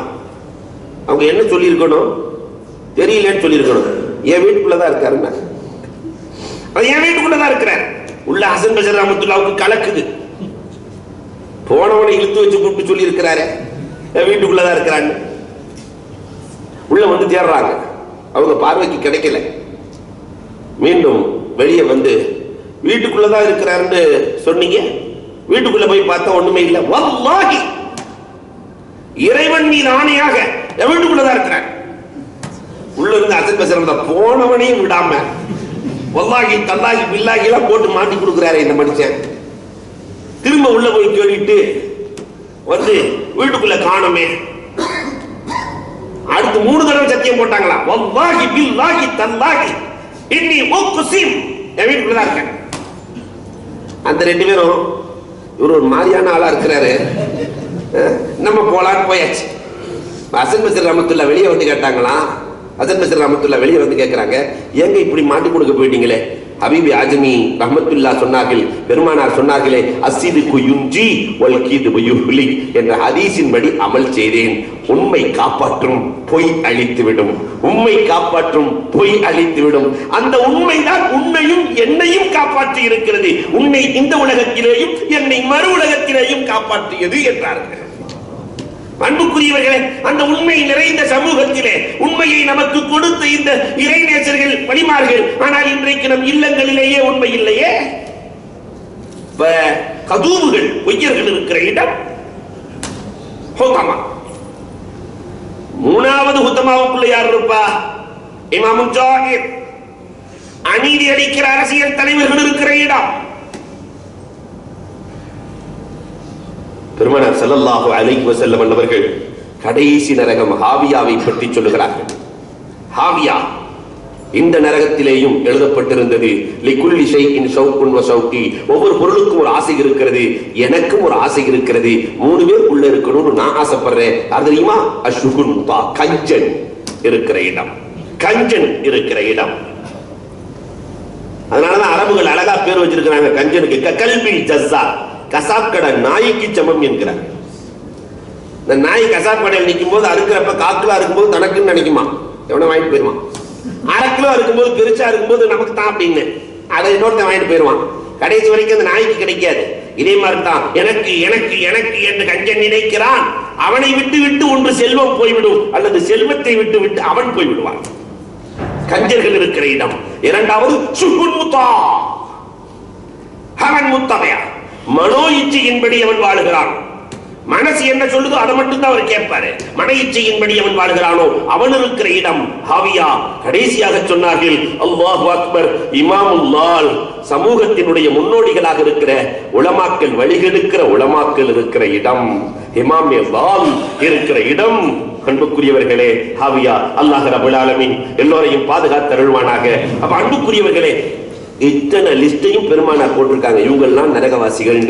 அவங்க என்ன சொல்லி இருக்கணும்? தெரியலன்னு சொல்லி இருக்கணும். என் வீட்டுக்குள்ளதான் இருக்காருன்னா, என் வீட்டுக்குள்ளதான் இருக்கிறார். உள்ள ஹசன் பஸ்ரி ரஹ்மத்துல்லாஹ்வுக்கு கலக்குது. போனவனை இழுத்து வச்சு கூப்பிட்டு சொல்லி இருக்கிறாரு, என் வீட்டுக்குள்ளதான் இருக்கிறாங்க. உள்ள வந்து தேடுறாங்க, அவங்க பார்வைக்கு கிடைக்கல. மீண்டும் வெளியே வந்து வீட்டுக்குள்ளதான் இருக்கிறாருன்னு சொன்னீங்க, வீட்டுக்குள்ள போய் பார்த்தா ஒண்ணுமே இல்லை. வல்லாஹி, இறைவன் மீது ஆணையாக என் வீட்டுக்குள்ளதான் இருக்கிறார். உள்ள இருந்து ஹசன் பஸ்ரி ரஹ்மத்துல்லாஹ் போனவனையும் விடாம வல்லாஹி தல்லாஹி பில்லாஹி எல்லாம் போட்டு மாட்டி கொடுக்கிறாரு இந்த மனுஷன். திரும்ப உள்ள போய் கேட்டுட்டு வந்து வீட்டுக்குள்ள காணுமே. அடுத்து 3 தடவை சத்தியம் போட்டாங்களா, வல்லாஹி பில்லாஹி தல்லாஹி இன்னி உக்ஸிம், என் வீட்டுக்குள்ள தான் இருக்கேன். அந்த ரெண்டு பேரும் இவர் ஒரு மாதிரியான ஆளா இருக்கிறாரு, நம்ம போலான்னு போயாச்சு. ஹசன் பஸ்ரி ரஹ்மத்துல்லாஹ் வெளியே வந்து கேட்டாங்களா, ஹசன் பஸ்ரி ரஹ்மத்துல்லாஹ் வெளியே வந்து கேட்கிறாங்க, ஏங்க இப்படி மாட்டி கொடுக்க போயிட்டீங்களே? ஹபீபி ஆஜமி ரஹ்மத்துல்லாஹ் சொன்னார்கள், பெருமானார் சொன்னார்களே, அஸ்ஸிதுகு யுன்ஜி வல் கிதுபு யுஹ்லி என்ற ஹதீஸின்படி அமல் செய்தேன். உண்மை காப்பாற்றும், பொய் அழித்துவிடும். உண்மை காப்பாற்றும், பொய் அழித்துவிடும். அந்த உண்மைதான் உன்னையும் என்னையும் காப்பாற்றி இருக்கிறது. உன்னை இந்த உலகத்திலேயும் என்னை மறு உலகத்திலேயும் காப்பாற்றியது என்றார்கள். அன்புக்குரியவர்களே, அந்த உண்மை நிறைந்த சமூகத்திலே உண்மையை நமக்கு கொடுத்த இந்த இறைநேசர்கள் வழிமார்கள், ஆனால் இன்றைக்கு நம் இல்லங்களிலேயே உண்மை இல்லையே. கதூவுகள், பொய்யர்கள் இருக்கிற இடம் ஹுதமா. 3வது ஹுதமாவுக்குள்ள யார் இருப்பா? இமாம் ஜாஹிர், அநீதி அளிக்கிற அரசியல் தலைவர்கள் இருக்கிற இடம். பெருமானார் ஸல்லல்லாஹு அலைஹி வஸல்லம் அவர்கள் கடைசி நரகம் ஹாவியாவை பற்றி சொல்லுகிறார்கள். ஹாவியா, இந்த நரகத்திலேயும் எழுதப்பட்டிருந்தது, லிகுல்லி ஷைஇன் ஷௌகுன் வ ஷௌகி, ஒவ்வொரு பொருளுக்கும் ஒரு ஆசை இருக்கிறது, எனக்கும் ஒரு ஆசை இருக்கிறது. 3 பேர் உள்ள இருக்கணும்னு நான் ஆசைப்படுறேன். அது தெரியுமா? அஷ்ஹுன் முதா, கஞ்சன் இருக்கிற இடம். கஞ்சன் இருக்கிற இடம். அதனாலதான் அரபுகள் அழகா பேர் வச்சிருக்கிறாங்க கஞ்சனுக்கு, கல்பில் ஜஸ்ஸா, கசாப் கடை நாய்க்கு சமம் என்கிறார். இந்த நாய் கசாப் கடையில் நிற்கும் போது அறுக்கிறப்ப காக்குலா இருக்கும்போது தனக்குன்னு நினைக்குமா, எவனை வாங்கிட்டு போயிருவான். 1/2 கிலோ இருக்கும்போது பெருசா இருக்கும்போது நமக்கு தான் அப்படின்னு அதை இன்னொருத்த வாங்கிட்டு போயிருவான். கடைசி வரைக்கும் அந்த நாய்க்கு கிடைக்காது. இதே மாதிரி தான் எனக்கு எனக்கு எனக்கு என்று கஞ்சன் நினைக்கிறான். அவனை விட்டு விட்டு ஒன்று செல்வம் போய்விடும், அல்லது செல்வத்தை விட்டு விட்டு அவன் போய்விடுவான். கஞ்சர்கள் இருக்கிற இடம். 2வது சுகுன் முத்தா, அவன் முத்தமையா, மனோ இச்சையின்படி அவன் வாழுகிறான். மனசு என்ன சொல்லுதோ அதை மட்டும்தான் அவர் கேட்பாரு. மன இச்சையின்படி அவன் வாழ்கிறானோ அவன் இருக்கிற இடம் ஹாவியா. கடைசியாக சொன்னார்கள், அல்லாஹு அக்பர், இமாமுல்லால், சமூகத்தினுடைய முன்னோடிகளாக இருக்கிற உலமாக்கள், வழிகெடுக்கிற உலமாக்கள் இருக்கிற இடம், இமாமே லால் இருக்கிற இடம் அன்புக்குரியவர்களே, ஹாவியா அல்லாஹ் ரப்பல் ஆலமீன் எல்லோரையும் பாதுகாத்தருள்வானாக. அப்ப அன்புக்குரியவர்களே, இத்தனை லிஸ்டையும் பெருமானார் போட்டிருக்காங்க, இவங்கெல்லாம் நரகவாசிகள்.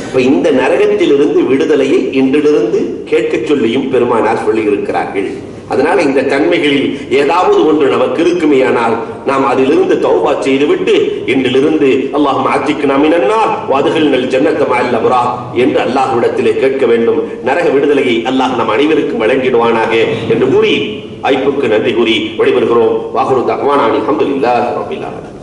இப்ப இந்த நரகத்திலிருந்து விடுதலையை இன்றிலிருந்து கேட்க சொல்லியும் பெருமானார் சொல்லி இருக்கிறார்கள். அதனால இந்த தன்மைகளில் ஏதாவது ஒன்று நமக்கு இருக்குமேயானால் நாம் அதிலிருந்து தௌபா செய்துவிட்டு இன்றிலிருந்து அல்லாஹும்ம அத்திக்னா மினன்னார் வஅத்கில்னல் ஜன்னத மஅல் அப்ரார் என்று அல்லாஹ்விடத்திலே கேட்க வேண்டும். நரக விடுதலையை அல்லாஹ் நம் அனைவருக்கும் வழங்கிடுவானாக என்று கூறி வாய்ப்புக்கு நன்றி கூறி விடைபெறுகிறோம். வாஹிரு தஅவானா அல்ஹம்துலில்லாஹி ரப்பில் ஆலமீன்.